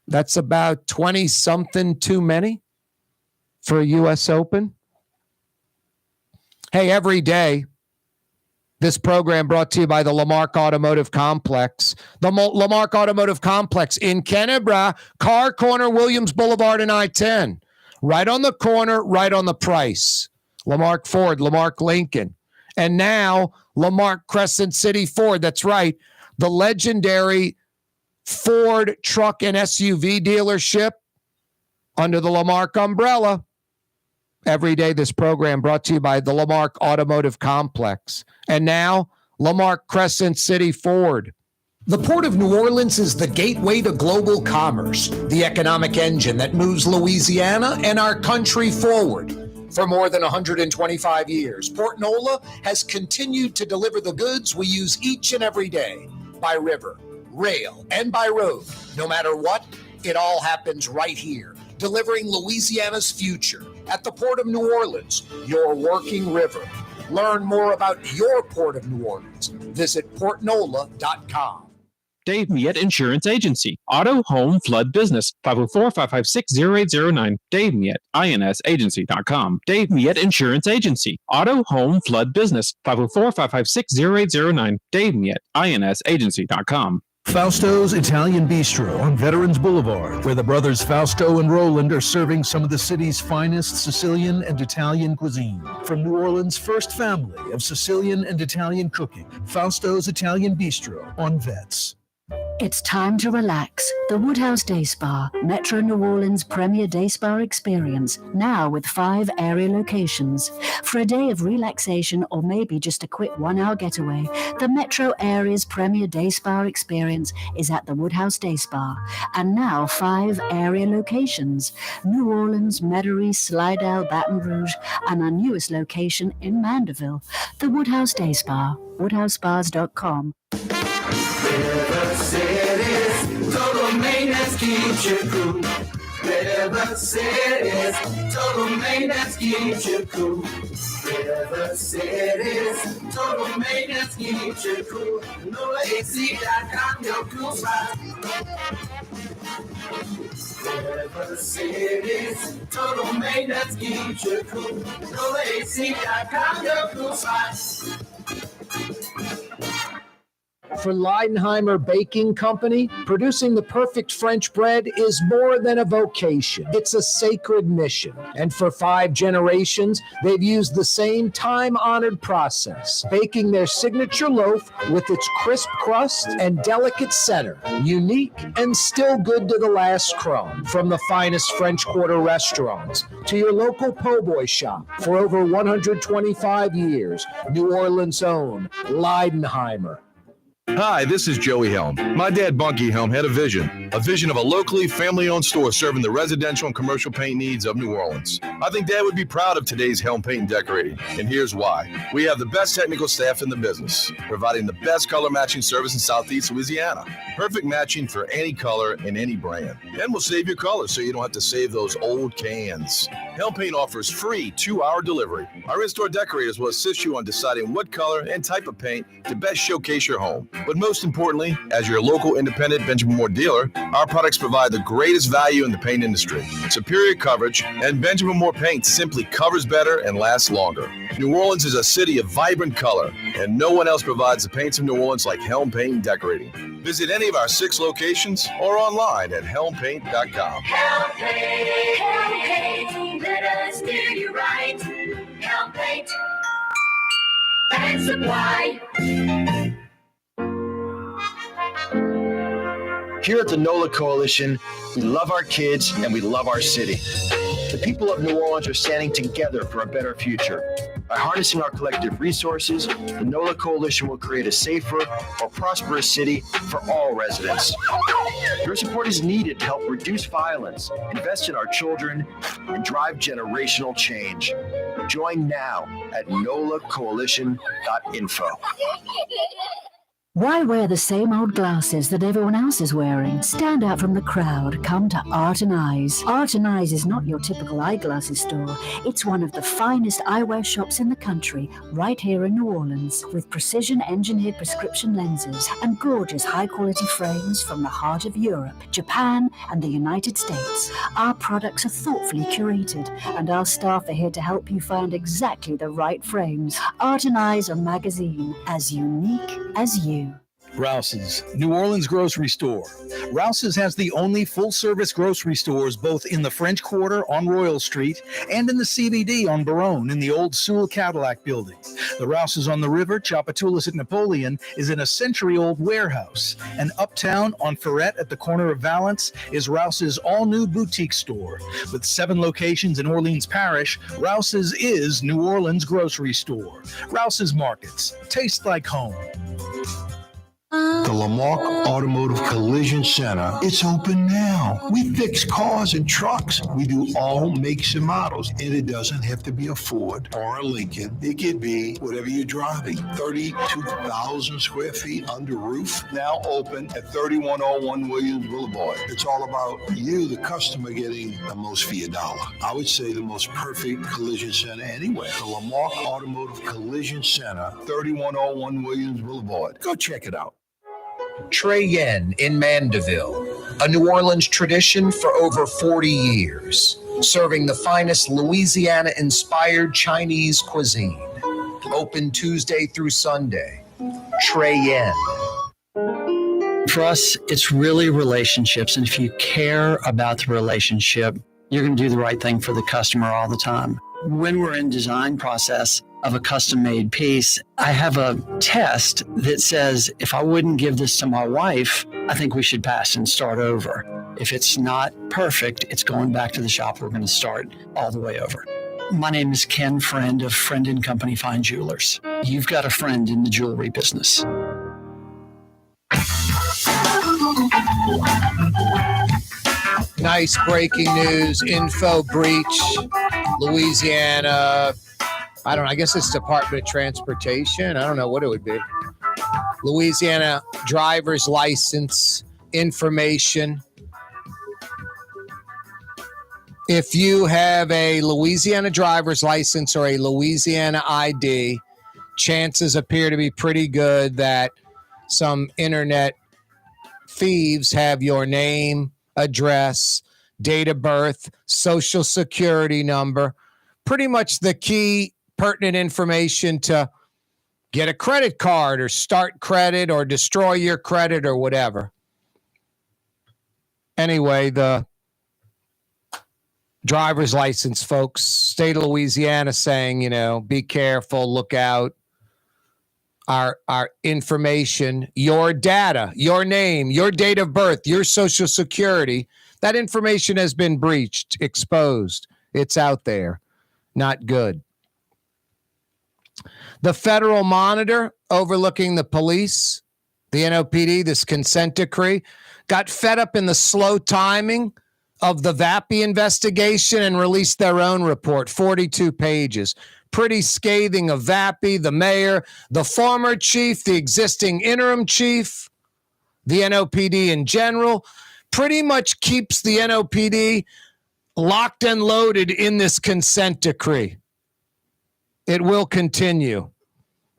That's about 20-something too many for a U.S. Open. Hey, every day, this program brought to you by the Lamarck Automotive Complex. The Lamarck Automotive Complex in Kennebra, Car Corner, Williams Boulevard, and I-10. Right on the corner, right on the price. Lamarck Ford, Lamarck Lincoln. And now, Lamarck Crescent City Ford. That's right. The legendary Ford truck and SUV dealership under the Lamarck umbrella. Every day, this program brought to you by the Lamarck Automotive Complex. And now, Lamarck Crescent City Ford. The Port of New Orleans is the gateway to global commerce, the economic engine that moves Louisiana and our country forward. For more than 125 years, Port Nola has continued to deliver the goods we use each and every day, by river, rail, and by road. No matter what, it all happens right here, delivering Louisiana's future at the Port of New Orleans, your working river. Learn more about your Port of New Orleans. Visit portnola.com. Dave Miette Insurance Agency. Auto, home, flood, business. 504-556-0809. Dave Miette, INSagency.com. Dave Miette Insurance Agency. Auto, home, flood, business. 504-556-0809. Dave Miette, INSagency.com. Fausto's Italian Bistro on Veterans Boulevard, where the brothers Fausto and Roland are serving some of the city's finest Sicilian and Italian cuisine. From New Orleans' first family of Sicilian and Italian cooking, Fausto's Italian Bistro on Vets. It's time to relax. The Woodhouse Day Spa, Metro New Orleans' premier day spa experience, now with 5 area locations. For a day of relaxation or maybe just a quick 1-hour getaway, the Metro area's premier day spa experience is at the Woodhouse Day Spa. And now 5 area locations: New Orleans, Metairie, Slidell, Baton Rouge, and our newest location in Mandeville. The Woodhouse Day Spa, woodhousespas.com. River City's total maintenance keeps you cool. River City's total maintenance keeps you cool. River City's total maintenance keeps you cool. NolaAC.com, your cool spot. River City's total maintenance keeps you cool. NolaAC.com, your cool spot. For Leidenheimer Baking Company, producing the perfect French bread is more than a vocation. It's a sacred mission. And for 5 generations, they've used the same time-honored process, baking their signature loaf with its crisp crust and delicate center, unique and still good to the last crumb. From the finest French Quarter restaurants to your local po' boy shop, for over 125 years, New Orleans' own Leidenheimer. Hi, this is Joey Helm. My dad, Bunky Helm, had a vision of a locally family-owned store serving the residential and commercial paint needs of New Orleans. I think Dad would be proud of today's Helm Paint and Decorating, and here's why. We have the best technical staff in the business, providing the best color matching service in Southeast Louisiana. Perfect matching for any color and any brand. And we'll save your colors so you don't have to save those old cans. Helm Paint offers free 2-hour delivery. Our in-store decorators will assist you on deciding what color and type of paint to best showcase your home. But most importantly, as your local independent Benjamin Moore dealer, our products provide the greatest value in the paint industry. Superior coverage, and Benjamin Moore paint simply covers better and lasts longer. New Orleans is a city of vibrant color, and no one else provides the paints of New Orleans like Helm Paint and Decorating. Visit any of our 6 locations or online at helmpaint.com. Helm Paint, let us do you right. Helm Paint and Supply. Here at the NOLA Coalition, we love our kids and we love our city. The people of New Orleans are standing together for a better future. By harnessing our collective resources, the NOLA Coalition will create a safer, more prosperous city for all residents. Your support is needed to help reduce violence, invest in our children, and drive generational change. Join now at nolacoalition.info. Why wear the same old glasses that everyone else is wearing? Stand out from the crowd. Come to Art and Eyes. Art and Eyes is not your typical eyeglasses store. It's one of the finest eyewear shops in the country, right here in New Orleans, with precision-engineered prescription lenses and gorgeous high-quality frames from the heart of Europe, Japan, and the United States. Our products are thoughtfully curated, and our staff are here to help you find exactly the right frames. Art and Eyes, a magazine as unique as you. Rouse's, New Orleans grocery store. Rouse's has the only full-service grocery stores both in the French Quarter on Royal Street and in the CBD on Baronne in the old Sewell Cadillac building. The Rouse's on the river, Tchoupitoulas at Napoleon, is in a century-old warehouse. And uptown on Ferret at the corner of Valence is Rouse's all-new boutique store. With 7 locations in Orleans Parish, Rouse's is New Orleans grocery store. Rouse's Markets. Taste like home. The Lamarck Automotive Collision Center, it's open now. We fix cars and trucks. We do all makes and models. And it doesn't have to be a Ford or a Lincoln. It could be whatever you're driving. 32,000 square feet under roof. Now open at 3101 Williams Boulevard. It's all about you, the customer, getting the most for your dollar. I would say the most perfect collision center anywhere. The Lamarck Automotive Collision Center, 3101 Williams Boulevard. Go check it out. Trey Yen in Mandeville, a New Orleans tradition for over 40 years, serving the finest Louisiana-inspired Chinese cuisine. Open Tuesday through Sunday. Trey Yen. For us, it's really relationships. And if you care about the relationship, you're going to do the right thing for the customer all the time. When we're in design process of a custom-made piece, I have a test that says, if I wouldn't give this to my wife, I think we should pass and start over. If it's not perfect, it's going back to the shop. We're going to start all the way over. My name is Ken Friend of Friend & Company Fine Jewelers. You've got a friend in the jewelry business. Nice breaking news, info breach, Louisiana. I don't know, I guess it's Department of Transportation. I don't know what it would be. Louisiana driver's license information. If you have a Louisiana driver's license or a Louisiana ID, chances appear to be pretty good that some internet thieves have your name, address, date of birth, social security number, pretty much the key pertinent information to get a credit card or start credit or destroy your credit or whatever. Anyway, the driver's license folks, state of Louisiana saying, be careful, look out. Our information, your data, your name, your date of birth, your social security, that information has been breached, exposed. It's out there. Not good. The federal monitor overlooking the police, the NOPD, this consent decree, got fed up in the slow timing of the Vappie investigation and released their own report, 42 pages. Pretty scathing of Vappie, the mayor, the former chief, the existing interim chief, the NOPD in general. Pretty much keeps the NOPD locked and loaded in this consent decree. It will continue.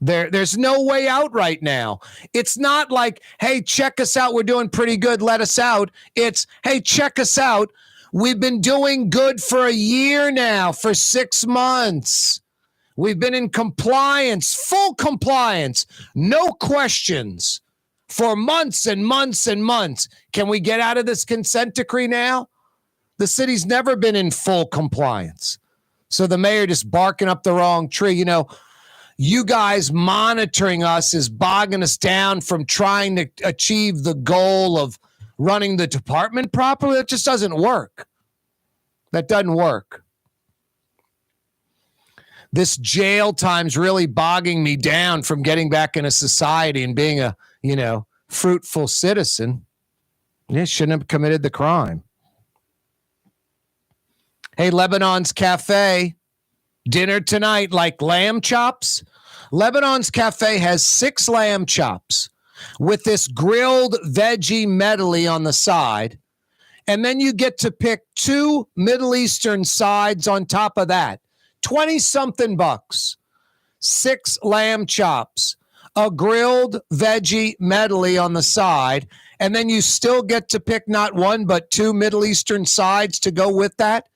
There's no way out right now. It's not like, hey, check us out. We're doing pretty good. Let us out. It's, hey, check us out. We've been doing good for a year now, for 6 months. We've been in compliance, full compliance, no questions for months and months and months. Can we get out of this consent decree now? The city's never been in full compliance. So the mayor just barking up the wrong tree. You guys monitoring us is bogging us down from trying to achieve the goal of running the department properly. That just doesn't work. That doesn't work. This jail time's really bogging me down from getting back into society and being a, fruitful citizen. You shouldn't have committed the crime. Hey, Lebanon's Cafe, dinner tonight, like lamb chops. Lebanon's Cafe has 6 lamb chops, with this grilled veggie medley on the side. And then you get to pick 2 Middle Eastern sides on top of that. 20-something bucks. 6 lamb chops, a grilled veggie medley on the side, and then you still get to pick not 1 but 2 Middle Eastern sides to go with that.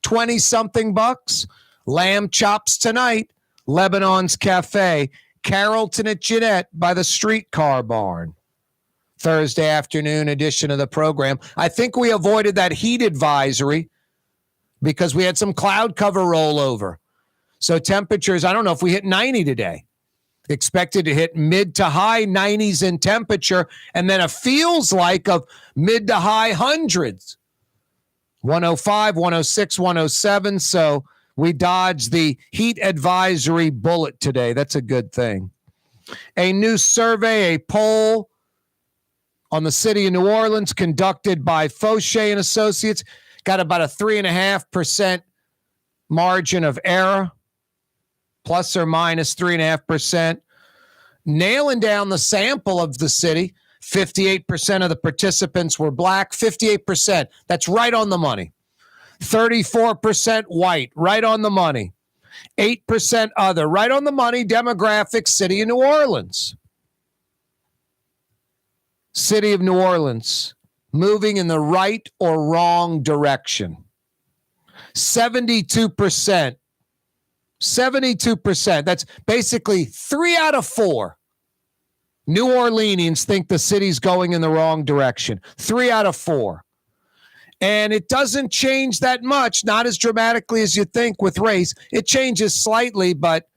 20-something bucks. Lamb chops tonight. Lebanon's Cafe. Carrollton at Jeanette by the Streetcar Barn. Thursday afternoon edition of the program. I think we avoided that heat advisory because we had some cloud cover rollover. So temperatures, I don't know if we hit 90 today. Expected to hit mid to high 90s in temperature, and then it feels like of mid to high hundreds. 105, 106, 107. So we dodged the heat advisory bullet today. That's a good thing. A new survey, a poll on the city of New Orleans conducted by Faucheux and Associates, got about a 3.5% margin of error, plus or minus 3.5%. Nailing down the sample of the city, 58% of the participants were black, 58%. That's right on the money. 34% white, right on the money. 8% other, right on the money. Demographics, city of New Orleans. City of New Orleans, moving in the right or wrong direction. 72%. 72%. That's basically 3 out of 4 New Orleanians think the city's going in the wrong direction. 3 out of 4. And it doesn't change that much, not as dramatically as you think with race. It changes slightly, but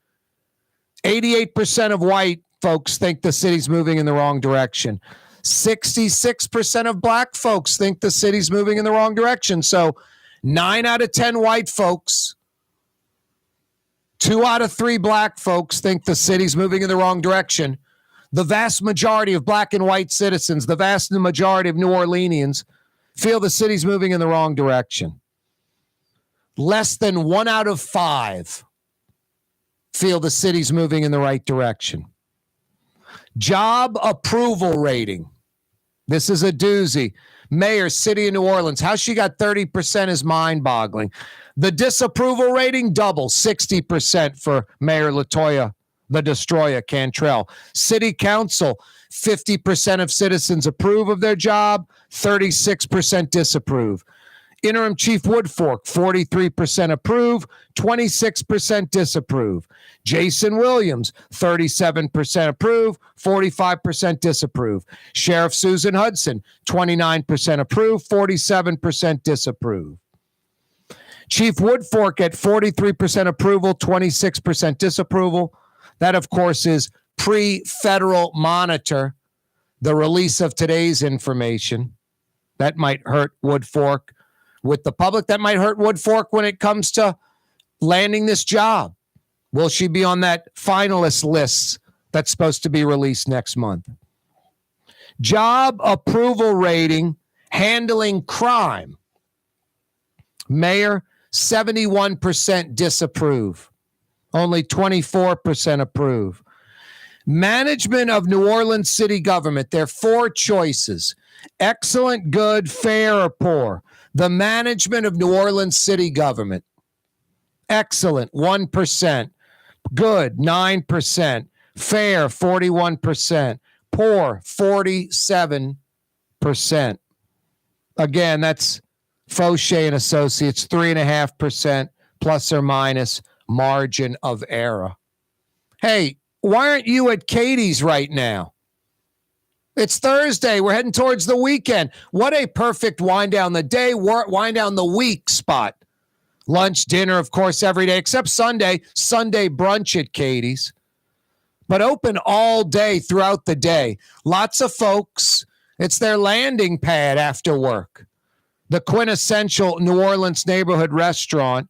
88% of white folks think the city's moving in the wrong direction. 66% of black folks think the city's moving in the wrong direction. So 9 out of 10 white folks, 2 out of 3 black folks think the city's moving in the wrong direction. The vast majority of black and white citizens, the vast majority of New Orleanians, feel the city's moving in the wrong direction. Less than 1 out of 5 feel the city's moving in the right direction. Job approval rating. This is a doozy. Mayor, City of New Orleans, how she got 30% is mind-boggling. The disapproval rating doubles, 60% for Mayor LaToya, the Destroyer, Cantrell. City Council, 50% of citizens approve of their job, 36% disapprove. Interim Chief Woodfork, 43% approve, 26% disapprove. Jason Williams, 37% approve, 45% disapprove. Sheriff Susan Hudson, 29% approve, 47% disapprove. Chief Woodfork at 43% approval, 26% disapproval. That, of course, is pre-federal monitor, the release of today's information. That might hurt Woodfork with the public. That might hurt Woodfork when it comes to landing this job. Will she be on that finalist list that's supposed to be released next month? Job approval rating, handling crime. Mayor, 71% disapprove. Only 24% approve. Management of New Orleans city government, there are 4 choices. Excellent, good, fair, or poor. The management of New Orleans city government. Excellent, 1%. Good, 9%. Fair, 41%. Poor, 47%. Again, that's Faucheux and Associates, 3.5% plus or minus margin of error. Hey, why aren't you at Katie's right now? It's Thursday. We're heading towards the weekend. What a perfect wind down the day, wind down the week spot. Lunch, dinner, of course, every day, except Sunday. Sunday brunch at Katie's. But open all day throughout the day. Lots of folks. It's their landing pad after work. The quintessential New Orleans neighborhood restaurant.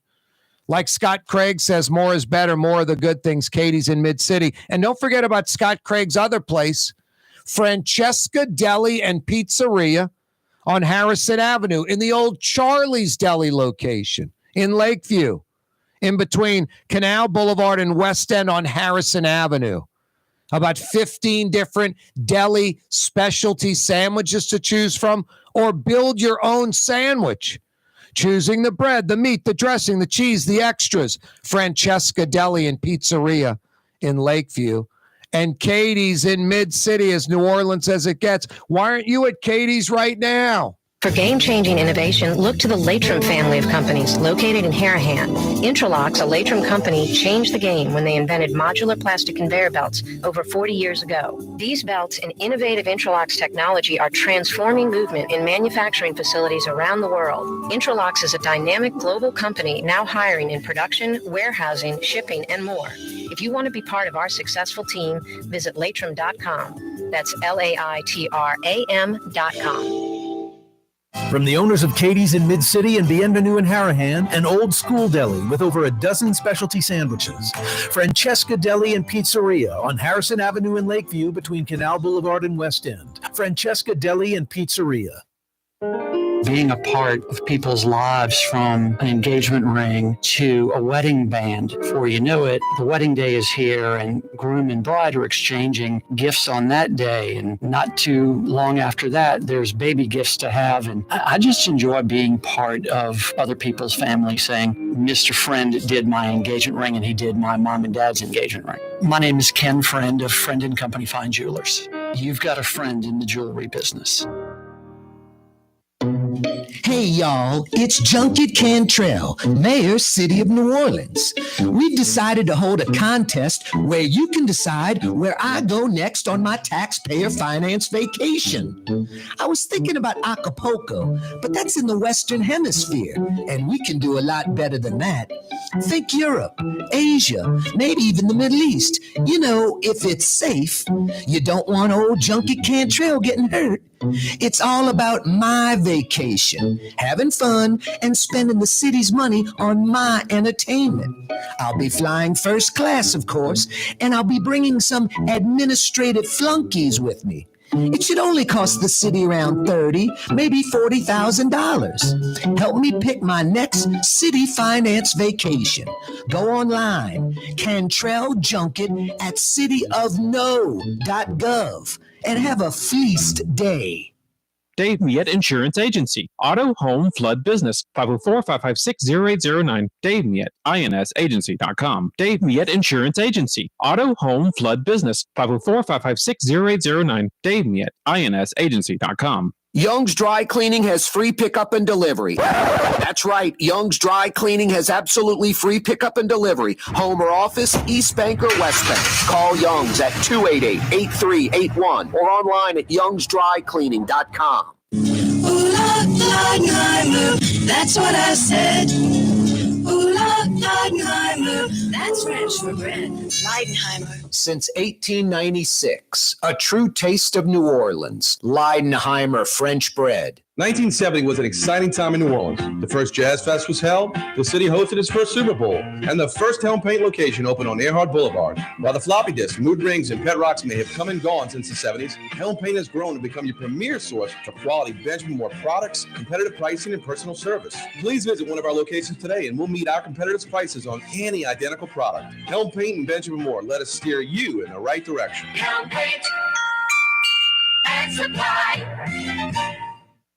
Like Scott Craig says, more is better, more of the good things. Katie's in Mid-City. And don't forget about Scott Craig's other place, Francesca Deli and Pizzeria on Harrison Avenue in the old Charlie's Deli location in Lakeview, in between Canal Boulevard and West End on Harrison Avenue. How about 15 different deli specialty sandwiches to choose from, or build your own sandwich? Choosing the bread, the meat, the dressing, the cheese, the extras. Francesca Deli and Pizzeria in Lakeview. And Katie's in Mid-City, as New Orleans as it gets. Why aren't you at Katie's right now? For game-changing innovation, look to the Latrim family of companies located in Harahan. Intralox, a Latrim company, changed the game when they invented modular plastic conveyor belts over 40 years ago. These belts and innovative Intralox technology are transforming movement in manufacturing facilities around the world. Intralox is a dynamic global company now hiring in production, warehousing, shipping, and more. If you want to be part of our successful team, visit Latrim.com. That's LAITRAM.com. From the owners of Katie's in Mid-City and Bienvenue in Harahan, an old school deli with over a dozen specialty sandwiches. Francesca Deli and Pizzeria on Harrison Avenue in Lakeview between Canal Boulevard and West End. Francesca Deli and Pizzeria. Being a part of people's lives, from an engagement ring to a wedding band. Before you know it, the wedding day is here and groom and bride are exchanging gifts on that day. And not too long after that, there's baby gifts to have. And I just enjoy being part of other people's family, saying, Mr. Friend did my engagement ring and he did my mom and dad's engagement ring. My name is Ken Friend of Friend & Company Fine Jewelers. You've got a friend in the jewelry business. Hey y'all, it's Junket Cantrell, Mayor, City of New Orleans. We've decided to hold a contest where you can decide where I go next on my taxpayer finance vacation. I was thinking about Acapulco, but that's in the Western Hemisphere, and we can do a lot better than that. Think Europe, Asia, maybe even the Middle East. You know, if it's safe. You don't want old Junket Cantrell getting hurt. It's all about my vacation, having fun and spending the city's money on my entertainment. I'll be flying first class, of course, and I'll be bringing some administrative flunkies with me. It should only cost the city around $30,000, maybe $40,000. Help me pick my next city finance vacation. Go online, Cantrell Junket at cityofno.gov. and have a feast day. Dave Miette Insurance Agency. Auto, home, flood, business. 504-556-0809. Dave Miette, INSagency.com. Dave Miette Insurance Agency. Auto, home, flood, business. 504-556-0809. Dave Miette, INSagency.com. Young's Dry Cleaning has free pickup and delivery. That's right. Young's Dry Cleaning has absolutely free pickup and delivery. Home or office, East Bank or West Bank. Call Young's at 288-8381 or online at youngsdrycleaning.com. Ooh, Leidenheimer, that's what I said. Ooh, Leidenheimer, that's French for bread. Leidenheimer. Since 1896, a true taste of New Orleans. Leidenheimer French bread. 1970 was an exciting time in New Orleans. The first Jazz Fest was held, the city hosted its first Super Bowl, and the first Helm Paint location opened on Earhart Boulevard. While the floppy disk, mood rings, and pet rocks may have come and gone since the 70s, Helm Paint has grown to become your premier source for quality Benjamin Moore products, competitive pricing, and personal service. Please visit one of our locations today, and we'll meet our competitors' prices on any identical product. Helm Paint and Benjamin Moore, let us steer you in the right direction. Helm Paint and Supply.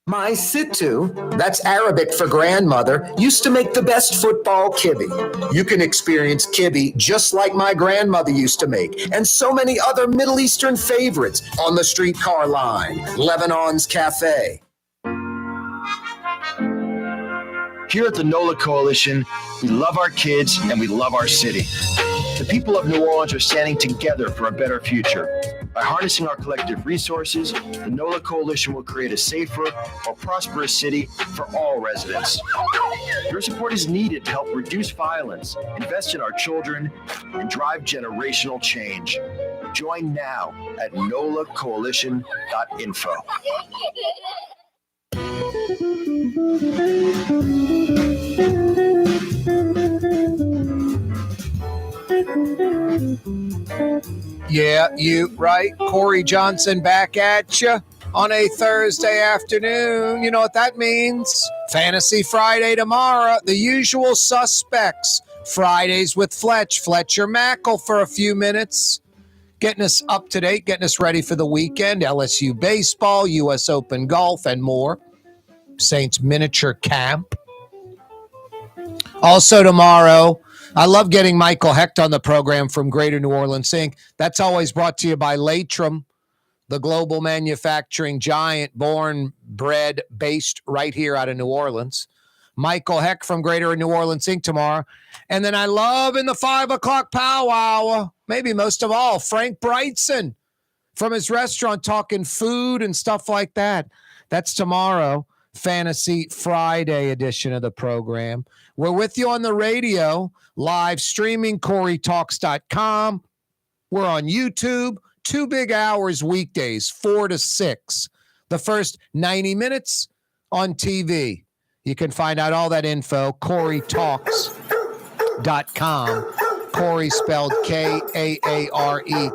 My Situ, that's Arabic for grandmother, used to make the best football kibbe. You can experience kibbe just like my grandmother used to make, and so many other Middle Eastern favorites on the streetcar line, Lebanon's Cafe. Here at the NOLA Coalition, we love our kids and we love our city. The people of New Orleans are standing together for a better future. By harnessing our collective resources, the NOLA Coalition will create a safer, more prosperous city for all residents. Your support is needed to help reduce violence, invest in our children, and drive generational change. Join now at nolacoalition.info. Yeah, you right. Corey Johnson back at you on a Thursday afternoon. You know what that means? Fantasy Friday tomorrow. The usual suspects. Fridays with Fletcher Mackle for a few minutes. getting us up to date, getting us ready for the weekend. LSU baseball, U.S. Open golf, and more. Saints miniature camp. Also tomorrow, I love getting Michael Hecht on the program from Greater New Orleans Inc. That's always brought to you by Latrim, the global manufacturing giant, born, bred, based right here out of New Orleans. Michael Hecht from Greater New Orleans Inc. tomorrow. And then I love in the 5 o'clock powwow, maybe most of all, Frank Brightson from his restaurant talking food and stuff like that. That's tomorrow, Fantasy Friday edition of the program. We're with you on the radio, live streaming, KaareTalks.com. We're on YouTube, 2 big hours weekdays, 4 to 6. The first 90 minutes on TV. You can find out all that info, KaareTalks.com. Kaare spelled Kaare,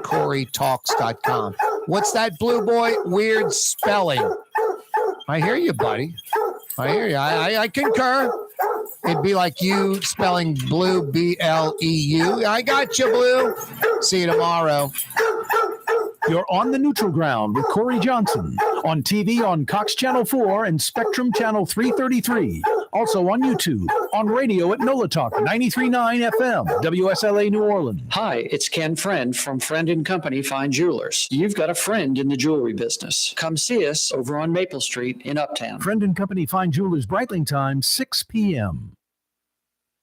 KaareTalks.com. What's that, Blue Boy? Weird spelling. I hear you, buddy. I hear you. I concur. It'd be like you spelling blue, B-L-E-U. I got you, Blue. See you tomorrow. You're on the neutral ground with Corey Johnson on TV on Cox Channel 4 and Spectrum Channel 333. Also on YouTube, on radio at NOLA Talk 93.9 FM, WSLA New Orleans. Hi, it's Ken Friend from Friend & Company Fine Jewelers. You've got a friend in the jewelry business. Come see us over on Maple Street in Uptown. Friend & Company Fine Jewelers, Breitling time, 6 p.m.